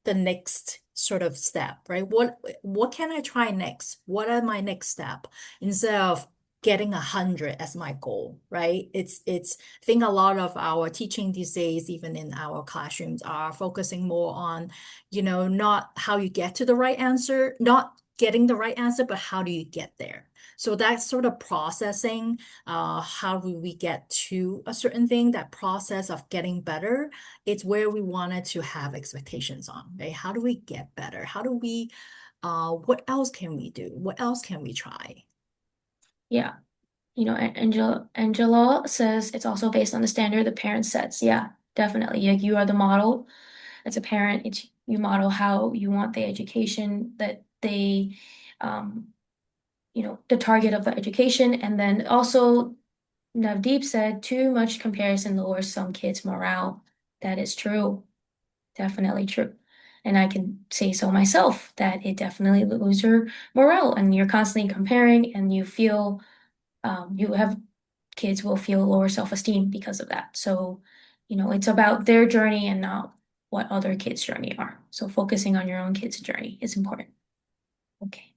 the next sort of step, right? What can I try next? What are my next step? Instead of getting 100 as my goal, right? It's I think a lot of our teaching these days, even in our classrooms, are focusing more on, not how you get to the right answer, not getting the right answer, but how do you get there? So that sort of processing, how do we get to a certain thing, that process of getting better, it's where we wanted to have expectations on, right? How do we get better? How do we, what else can we do? What else can we try? Yeah. Angela says it's also based on the standard the parent sets. Yeah, definitely. Like you are the model. As a parent, you model how you want the education that they, the target of the education. And then also Navdeep said too much comparison lowers some kids' morale. That is true. Definitely true. And I can say so myself that it definitely lowers your morale and you're constantly comparing and you feel kids will feel lower self-esteem because of that. So, it's about their journey and not what other kids' journey are. So focusing on your own kid's journey is important. Okay.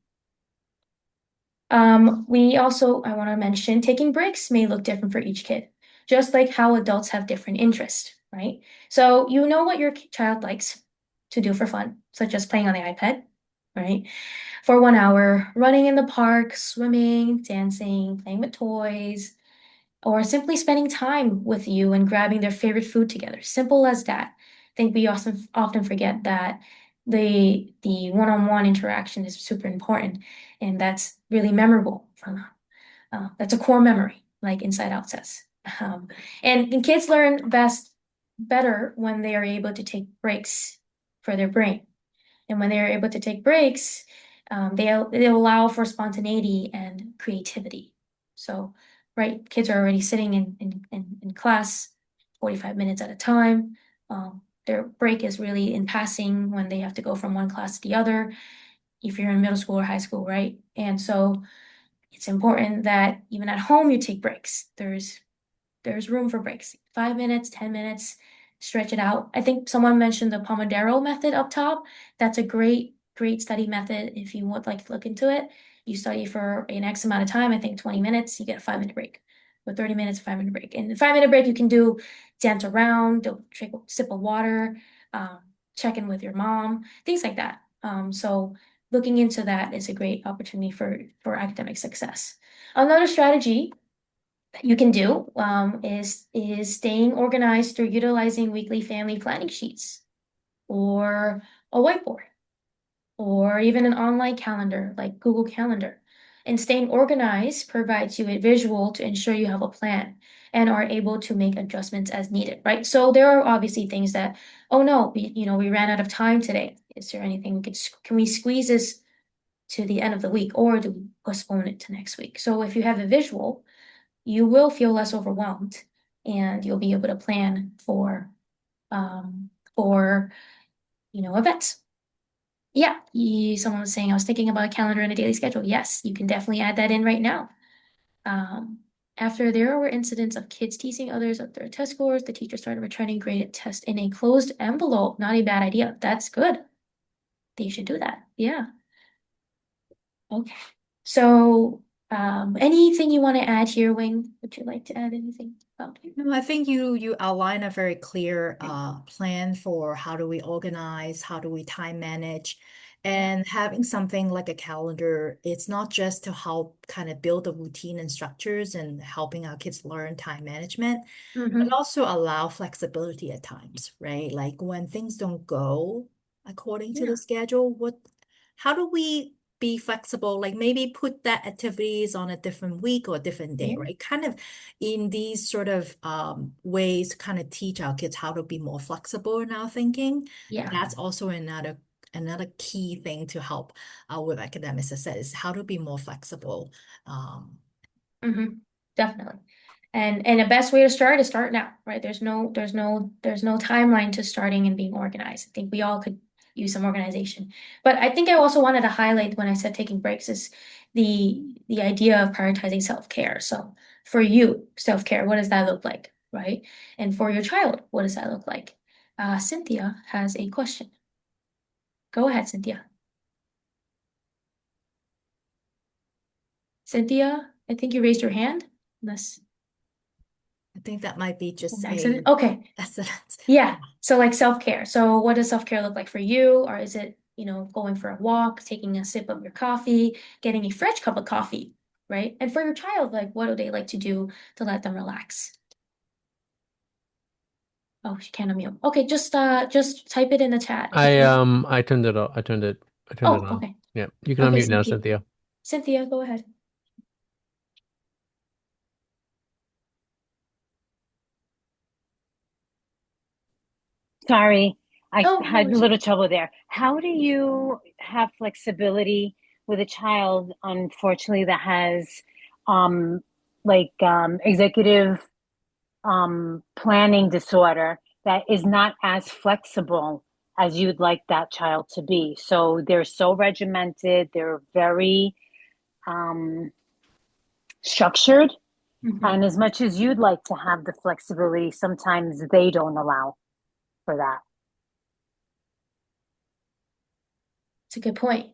I want to mention taking breaks may look different for each kid, just like how adults have different interests, right? So you know what your child likes to do for fun, such as playing on the iPad, right? For 1 hour, running in the park, swimming, dancing, playing with toys, or simply spending time with you and grabbing their favorite food together. Simple as that. I think we often forget that the one-on-one interaction is super important, and that's really memorable for them. That's a core memory, like Inside Out says. And kids learn better when they are able to take breaks for their brain. And when they are able to take breaks, they allow for spontaneity and creativity. So, right, kids are already sitting in class 45 minutes at a time. Their break is really in passing when they have to go from one class to the other, if you're in middle school or high school, right? And so it's important that even at home you take breaks. There's room for breaks. 5 minutes, 10 minutes, stretch it out. I think someone mentioned the Pomodoro method up top. That's a great study method if you would like to look into it. You study for an X amount of time, I think 20 minutes, you get a 5-minute break. With 30 minutes, 5-minute break. And the 5-minute break, you can do dance around, drink a sip of water, check in with your mom, things like that. So looking into that is a great opportunity for academic success. Another strategy that you can do is staying organized through utilizing weekly family planning sheets or a whiteboard or even an online calendar like Google Calendar. And staying organized provides you a visual to ensure you have a plan and are able to make adjustments as needed, right? So there are obviously things that, oh no, we ran out of time today. Is there anything can we squeeze this to the end of the week, or do we postpone it to next week? So if you have a visual, you will feel less overwhelmed and you'll be able to plan for events. Yeah, someone was saying I was thinking about a calendar and a daily schedule. Yes, you can definitely add that in right now. After there were incidents of kids teasing others of their test scores, the teacher started returning graded tests in a closed envelope. Not a bad idea. That's good. They should do that. Yeah. Okay. So, anything you want to add here, Wing? Would you like to add anything about it? No, I think you outline a very clear plan for how do we organize, how do we time manage, and having something like a calendar, it's not just to help kind of build a routine and structures and helping our kids learn time management, but also allow flexibility at times, right? Like when things don't go according to the schedule, how do we be flexible? Like maybe put that activities on a different week or a different day, right? Kind of in these sort of ways to kind of teach our kids how to be more flexible in our thinking. Yeah. That's also another key thing to help with academic success is how to be more flexible. Definitely. And the best way to start is start now, right? There's no timeline to starting and being organized. I think we all could use some organization. But I think I also wanted to highlight when I said taking breaks is the idea of prioritizing self-care. So for you, self-care, what does that look like, right? And for your child, what does that look like? Cynthia has a question. Go ahead, Cynthia. Cynthia, I think you raised your hand. Unless I think that might be just an accident. Okay. accident. Yeah. So like self-care. So what does self-care look like for you? Or is it, going for a walk, taking a sip of your coffee, getting a fresh cup of coffee, right? And for your child, like what do they like to do to let them relax? Oh, she can't unmute. Okay, just type it in the chat. I turned it off. I turned it on. Okay. Yeah. You can Okay, unmute now, Cynthia. Cynthia, go ahead. Sorry, I Oh, no had a worries. little trouble there. How do you have flexibility with a child, unfortunately, that has executive planning disorder that is not as flexible as you'd like that child to be? So they're so regimented, they're very structured. And as much as you'd like to have the flexibility, sometimes they don't allow for that. It's a good point.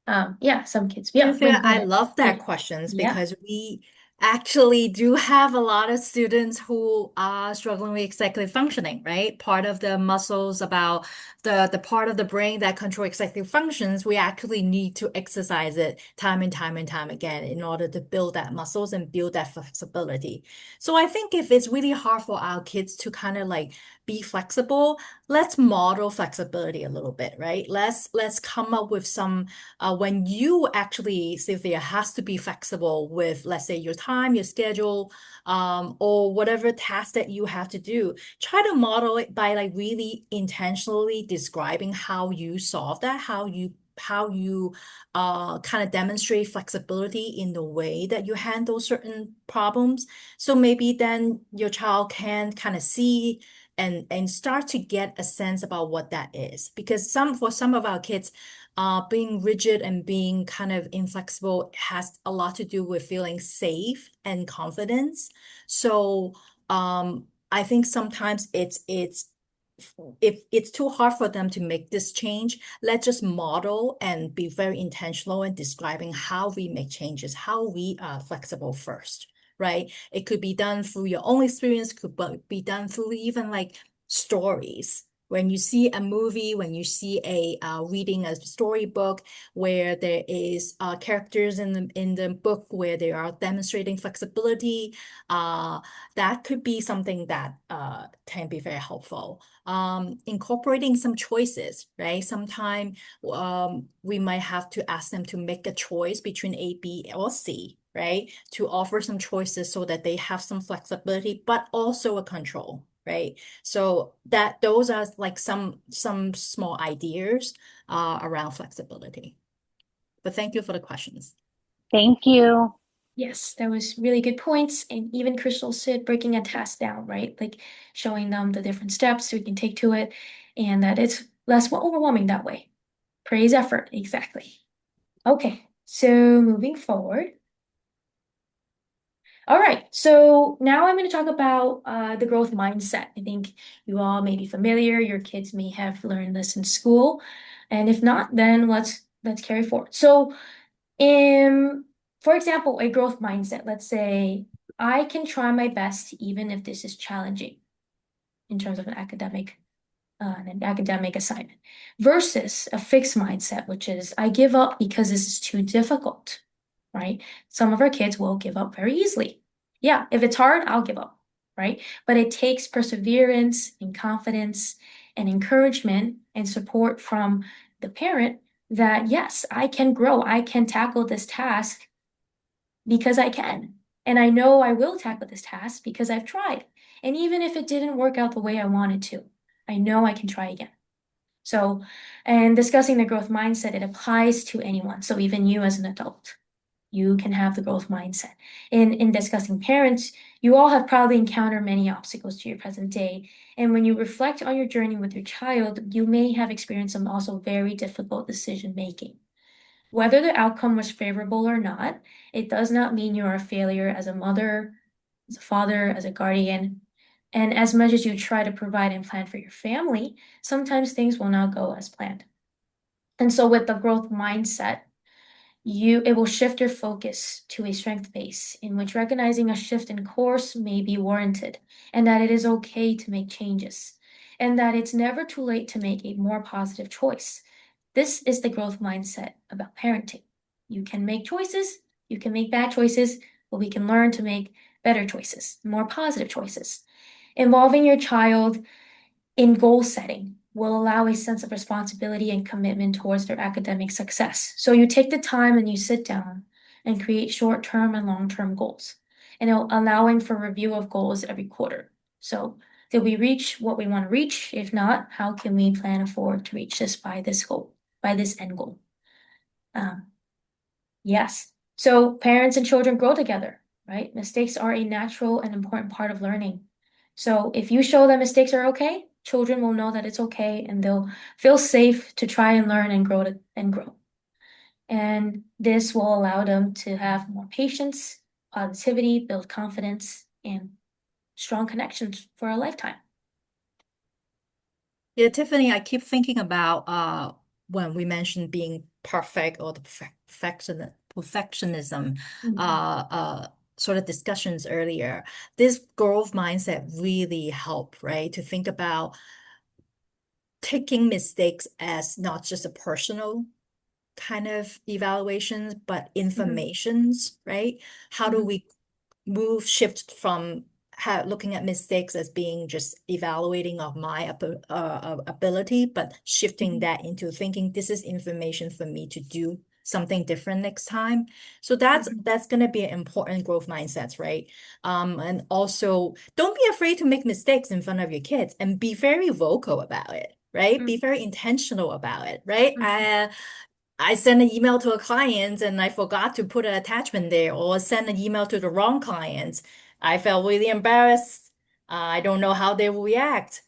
Yeah, some kids. Yeah, Cynthia, Wing, go I ahead. love that Yeah. questions Yeah. because we actually do have a lot of students who are struggling with executive functioning, right? Part of the muscles about the part of the brain that control executive functions, we actually need to exercise it time and time and time again in order to build that muscles and build that flexibility. So I think if it's really hard for our kids to kind of like be flexible, let's model flexibility a little bit, right? Let's come up with some when you actually, Cynthia, has to be flexible with, let's say, your time, your schedule, or whatever task that you have to do. Try to model it by like really intentionally describing how you solve that, how you kind of demonstrate flexibility in the way that you handle certain problems. So maybe then your child can kind of see and start to get a sense about what that is. Because for some of our kids, being rigid and being kind of inflexible has a lot to do with feeling safe and confidence. So I think sometimes if it's too hard for them to make this change, let's just model and be very intentional in describing how we make changes, how we are flexible first, right? It could be done through your own experience, could be done through even like stories, When you see a movie, when you see a reading a storybook where there is characters in the book where they are demonstrating flexibility, that could be something that can be very helpful. Incorporating some choices, right? Sometimes we might have to ask them to make a choice between A, B, or C, right? To offer some choices so that they have some flexibility, but also a control, right? So those are like some small ideas around flexibility. But thank you for the questions. Thank you. Yes, that was really good points. And even Crystal said breaking a task down, right? Like showing them the different steps we can take to it, and that it's less overwhelming that way. Praise effort, exactly. Okay, so moving forward. All right, so now I'm going to talk about the growth mindset. I think you all may be familiar. Your kids may have learned this in school, and if not, then let's carry forward. So, for example, a growth mindset. Let's say I can try my best even if this is challenging in terms of an academic assignment, versus a fixed mindset, which is I give up because this is too difficult, right? Some of our kids will give up very easily. Yeah, if it's hard, I'll give up, right? But it takes perseverance and confidence and encouragement and support from the parent that, yes, I can grow, I can tackle this task because I can. And I know I will tackle this task because I've tried. And even if it didn't work out the way I wanted to, I know I can try again. So, and discussing the growth mindset, it applies to anyone. So even you as an adult, you can have the growth mindset. In discussing parents, you all have probably encountered many obstacles to your present day. And when you reflect on your journey with your child, you may have experienced some also very difficult decision making. Whether the outcome was favorable or not, it does not mean you're a failure as a mother, as a father, as a guardian. And as much as you try to provide and plan for your family, sometimes things will not go as planned. And so with the growth mindset, it will shift your focus to a strength base in which recognizing a shift in course may be warranted, and that it is okay to make changes, and that it's never too late to make a more positive choice. This is the growth mindset about parenting. You can make choices, you can make bad choices, but we can learn to make better choices, more positive choices. Involving your child in goal setting will allow a sense of responsibility and commitment towards their academic success. So you take the time and you sit down and create short-term and long-term goals, and allowing for review of goals every quarter. So did we reach what we want to reach? If not, how can we plan forward to reach this by this goal, by this end goal? Yes. So parents and children grow together, right? Mistakes are a natural and important part of learning. So if you show them mistakes are okay, children will know that it's okay, and they'll feel safe to try and learn and grow. And this will allow them to have more patience, positivity, build confidence, and strong connections for a lifetime. Yeah, Tiffany, I keep thinking about when we mentioned being perfect or the perfectionism sort of discussions earlier. This growth mindset really help, right? To think about taking mistakes as not just a personal kind of evaluations, but informations, right? How do we shift from looking at mistakes as being just evaluating of my ability, but shifting that into thinking this is information for me to do something different next time. So that's going to be an important growth mindset, right? And also don't be afraid to make mistakes in front of your kids and be very vocal about it, right? Be very intentional about it, right? I sent an email to a client and I forgot to put an attachment there, or send an email to the wrong client. I felt really embarrassed. I don't know how they will react.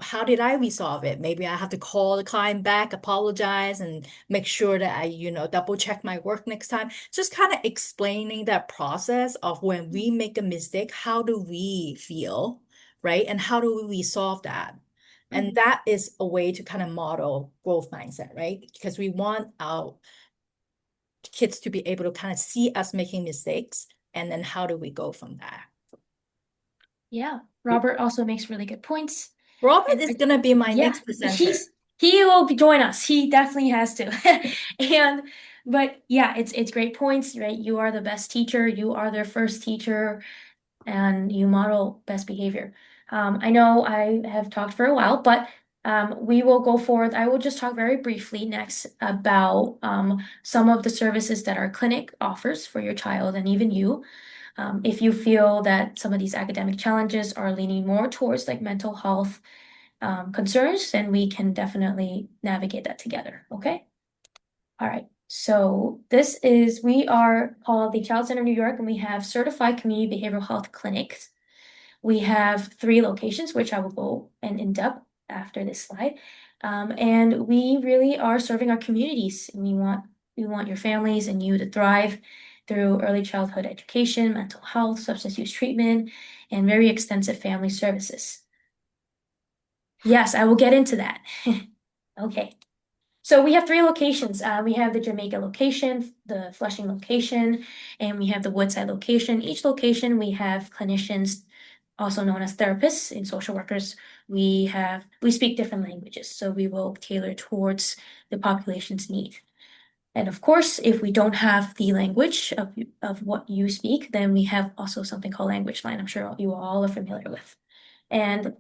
How did I resolve it? Maybe I have to call the client back, apologize, and make sure that I, double check my work next time. Just kind of explaining that process of when we make a mistake, how do we feel, right? And how do we resolve that? And that is a way to kind of model growth mindset, right? Because we want our kids to be able to kind of see us making mistakes, and then how do we go from there? Yeah, Robert also makes really good points. Robert is going to be my Yeah, next presenter. he will join us. He definitely has to. But yeah, it's great points, right? You are the best teacher. You are their first teacher, and you model best behavior. I know I have talked for a while, but we will go forward. I will just talk very briefly next about some of the services that our clinic offers for your child and even you. If you feel that some of these academic challenges are leaning more towards like mental health concerns, then we can definitely navigate that together. Okay. All right. So we are called the Child Center New York, and we have certified community behavioral health clinics. We have 3 locations, which I will go in depth after this slide. And we really are serving our communities, and we want your families and you to thrive through early childhood education, mental health, substance use treatment, and very extensive family services. Yes, I will get into that. Okay. So we have 3 locations. We have the Jamaica location, the Flushing location, and we have the Woodside location. Each location, we have clinicians, also known as therapists and social workers. We speak different languages, so we will tailor towards the population's need. And of course, if we don't have the language of what you speak, then we have also something called language line. I'm sure you all are familiar with. And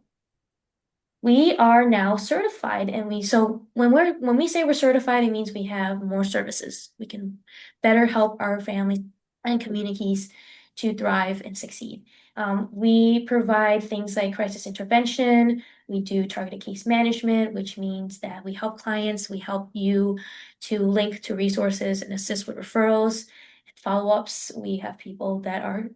we are now certified, and so when we say we're certified, it means we have more services. We can better help our families and communities to thrive and succeed. We provide things like crisis intervention. We do targeted case management, which means that we help clients, we help you to link to resources and assist with referrals, follow-ups. We have people that are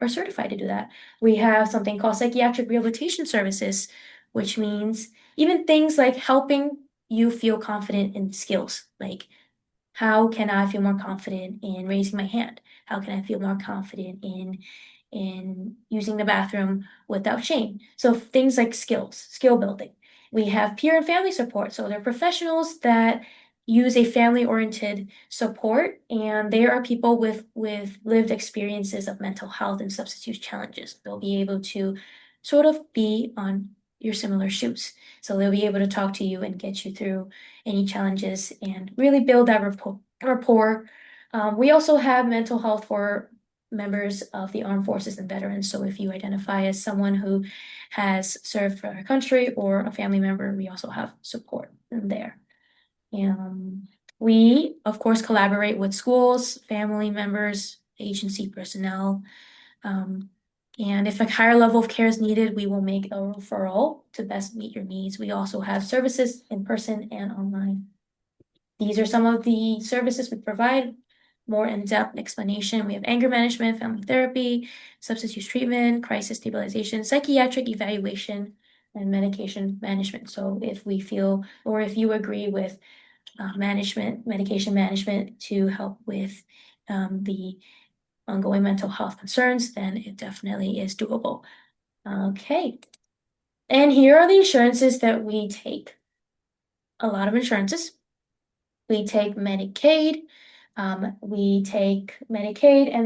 certified to do that. We have something called psychiatric rehabilitation services, which means even things like helping you feel confident in skills, like how can I feel more confident in raising my hand? How can I feel more confident in using the bathroom without shame? So things like skill building. We have peer and family support. So they're professionals that use a family-oriented support, and they are people with lived experiences of mental health and substance use challenges. They'll be able to sort of be on your similar shoes. So they'll be able to talk to you and get you through any challenges and really build that rapport. We also have mental health for members of the armed forces and veterans. So if you identify as someone who has served for our country or a family member, we also have support in there. We, of course, collaborate with schools, family members, agency personnel. And if a higher level of care is needed, we will make a referral to best meet your needs. We also have services in person and online. These are some of the services we provide. More in-depth explanation. We have anger management, family therapy, substance use treatment, crisis stabilization, psychiatric evaluation, and medication management. So if we feel, or if you agree with medication management to help with the ongoing mental health concerns, then it definitely is doable. Okay. And here are the insurances that we take. A lot of insurances. We take Medicaid. And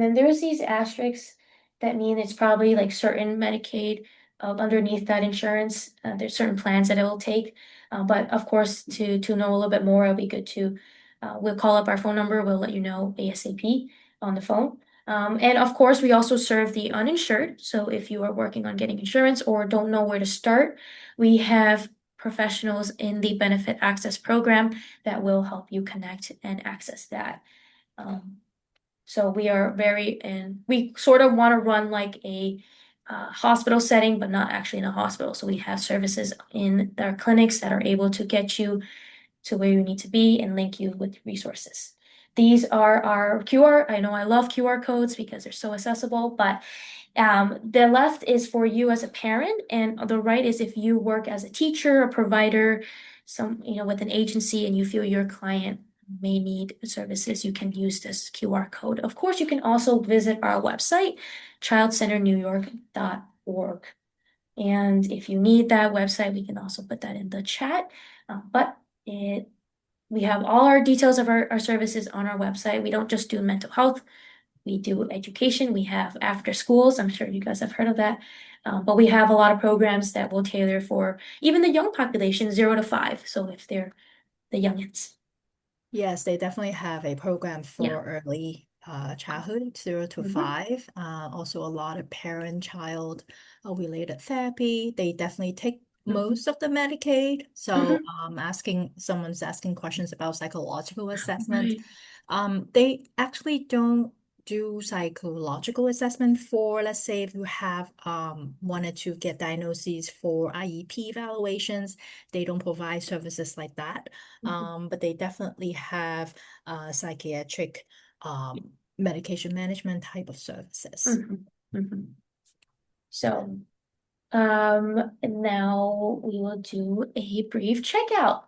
then there's these asterisks that mean it's probably like certain Medicaid underneath that insurance. There's certain plans that it will take. But of course, to know a little bit more, it'll be good to, we'll call up our phone number. We'll let you know ASAP on the phone. And of course, we also serve the uninsured. So if you are working on getting insurance or don't know where to start, we have professionals in the benefit access program that will help you connect and access that. So we sort of want to run like a hospital setting, but not actually in a hospital. So we have services in our clinics that are able to get you to where you need to be and link you with resources. These are our QR. I know I love QR codes because they're so accessible, but the left is for you as a parent, and the right is if you work as a teacher, a provider, with an agency, and you feel your client may need services, you can use this QR code. Of course, you can also visit our website, childcenternewyork.org. And if you need that website, we can also put that in the chat. We have all our details of our services on our website. We don't just do mental health. We do education. We have after schools. I'm sure you guys have heard of that. But we have a lot of programs that will tailor for even the young population, 0 to 5. So if they're the youngins. Yes, they definitely have a program Yeah. for early childhood, 0 to 5. Also, a lot of parent-child related therapy. They definitely take most of the Medicaid. So, someone's asking questions about psychological assessment. They actually don't do psychological assessment for, let's say, if you have wanted to get diagnoses for IEP evaluations, they don't provide services like that. But they definitely have psychiatric medication management type of services. So, now we will do a brief checkout.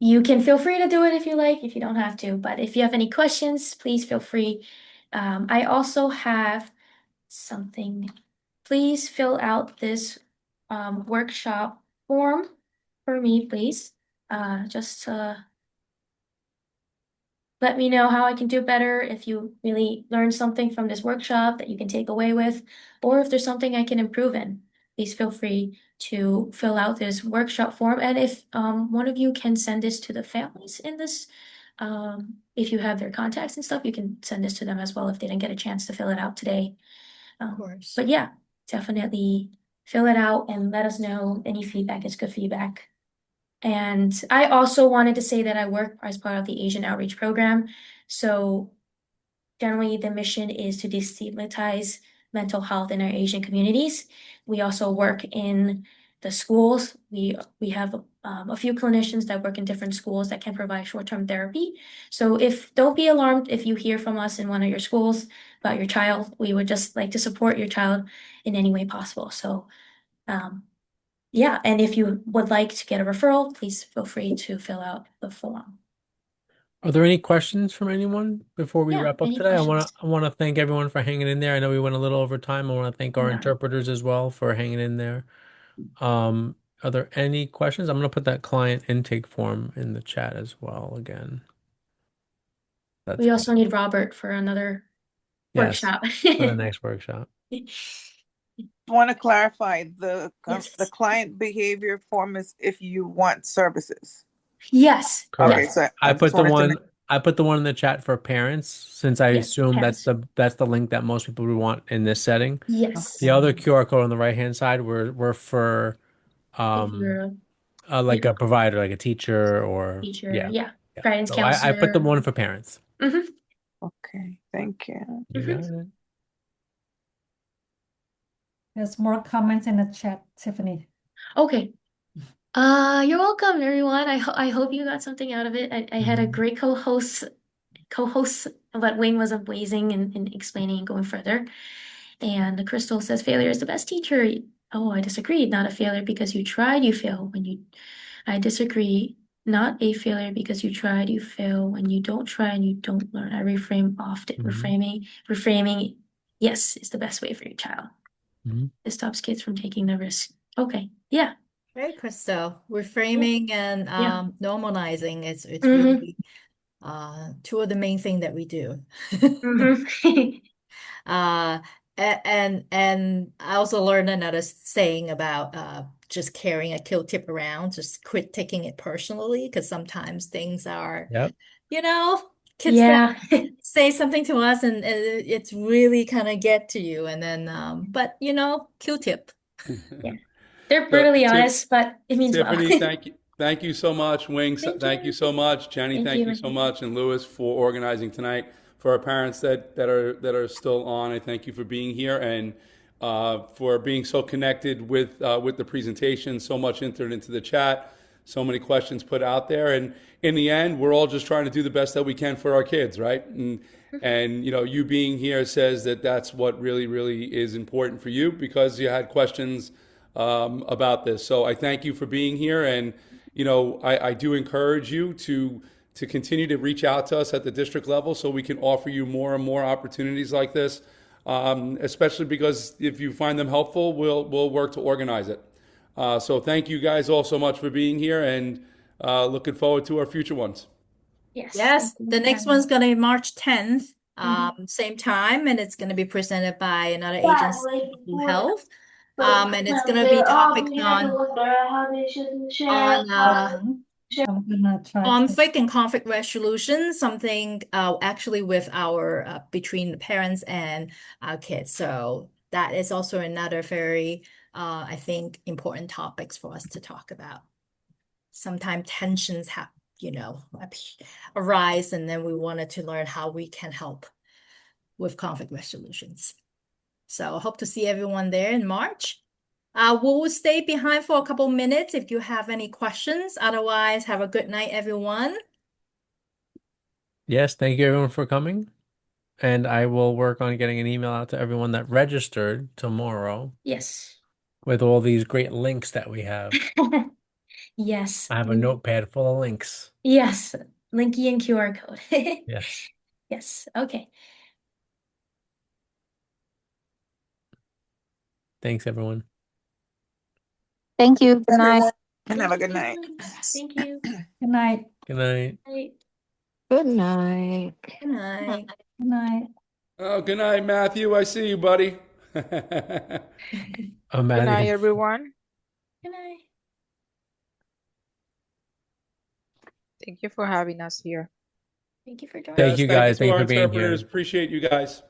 You can feel free to do it if you like, if you don't have to, but if you have any questions, please feel free. I also have something. Please fill out this workshop form for me, please. Just to let me know how I can do better, if you really learned something from this workshop that you can take away with, or if there's something I can improve in. Please feel free to fill out this workshop form. And if one of you can send this to the families in this, if you have their contacts and stuff, you can send this to them as well if they didn't get a chance to fill it out today. Of course. But yeah, definitely fill it out and let us know. Any feedback is good feedback. And I also wanted to say that I work as part of the Asian Outreach Program. So generally the mission is to destigmatize mental health in our Asian communities. We also work in the schools. We have a few clinicians that work in different schools that can provide short-term therapy. So don't be alarmed if you hear from us in one of your schools about your child. We would just like to support your child in any way possible. So yeah, and if you would like to get a referral, please feel free to fill out the form. Are there any questions from anyone before we Yeah, wrap up any today? questions? I want to thank everyone for hanging in there. I know we went a little over time. I want to thank our Yeah. interpreters as well for hanging in there. Are there any questions? I'm going to put that client intake form in the chat as well again. That's We also need Robert for another yes, workshop. for the next workshop. Want to clarify the Yes. client behavior form is if you want services. Yes. Correct. Okay, so I put the just wanted to one I put the one in the chat for parents since I Yes, assume parents. that's the link that most people would want in this setting. Yes. The other QR code on the right hand side were for If you're like a provider, like a teacher or teacher, yeah. guidance So I put the counselor. one for parents. Okay, thank you. You got it. There's more comments in the chat, Tiffany. Okay. You're welcome, everyone. I hope you got something out of it. I had a great co-host, but Wayne was amazing in explaining and going further. And Crystal says failure is the best teacher. Oh, I disagree. Not a failure because you tried, you fail. I disagree. Not a failure because you tried, you fail. When you don't try and you don't learn. I reframe often. Reframing, yes, is the best way for your child. It stops kids from taking the risk. Okay, yeah. Great, Crystal. Reframing and Yeah. normalizing. It's really two of the main thing that we do. And I also learned another saying about just carrying a kill tip around, just quit taking it personally, because sometimes things are, kids Yeah. say something to us and it's really kind of get to you. And then, but kill tip. Yeah. They're brutally honest, but it means Tiffany, well. thank you so much. Wing, thank you so much. Jenny, thank you so much. And Louis for organizing tonight. For our parents that are still on, I thank you for being here and for being so connected with the presentation. So much entered into the chat, so many questions put out there, and in the end, we're all just trying to do the best that we can for our kids, right? And you being here says that that's what really, really is important for you because you had questions about this. So I thank you for being here, and I do encourage you to continue to reach out to us at the district level so we can offer you more and more opportunities like this, especially because if you find them helpful, we'll work to organize it. So thank you guys all so much for being here, and looking forward to our future ones. Yes, the next one's going to be March 10th, same time, and it's going to be presented by another agency, Blue Health. And it's gonna be topics on I'm gonna try to. conflict and conflict resolution, something actually with our between the parents and our kids. So that is also another very I think important topics for us to talk about. Sometimes tensions have, arise, and then we wanted to learn how we can help with conflict resolutions. So I hope to see everyone there in March. We'll stay behind for a couple minutes if you have any questions. Otherwise, have a good night, everyone. Yes, thank you everyone for coming. And I will work on getting an email out to everyone that registered tomorrow Yes. with all these great links that we have. Yes. I have a notepad full of links. Yes. Linky and QR code. Yes. Yes. Okay. Thanks, everyone. Thank you. Good night. And have a good night. Thank you. Good night. Good night. Bye. Good night. Good night. Good night. Oh, good night, Matthew. I see you, buddy. Oh, Good man. night, everyone. Good night. Thank you for having us here. Thank you for joining. Thank you Yes, guys. Thank Thank you you to for our being here. interpreters. Appreciate you guys.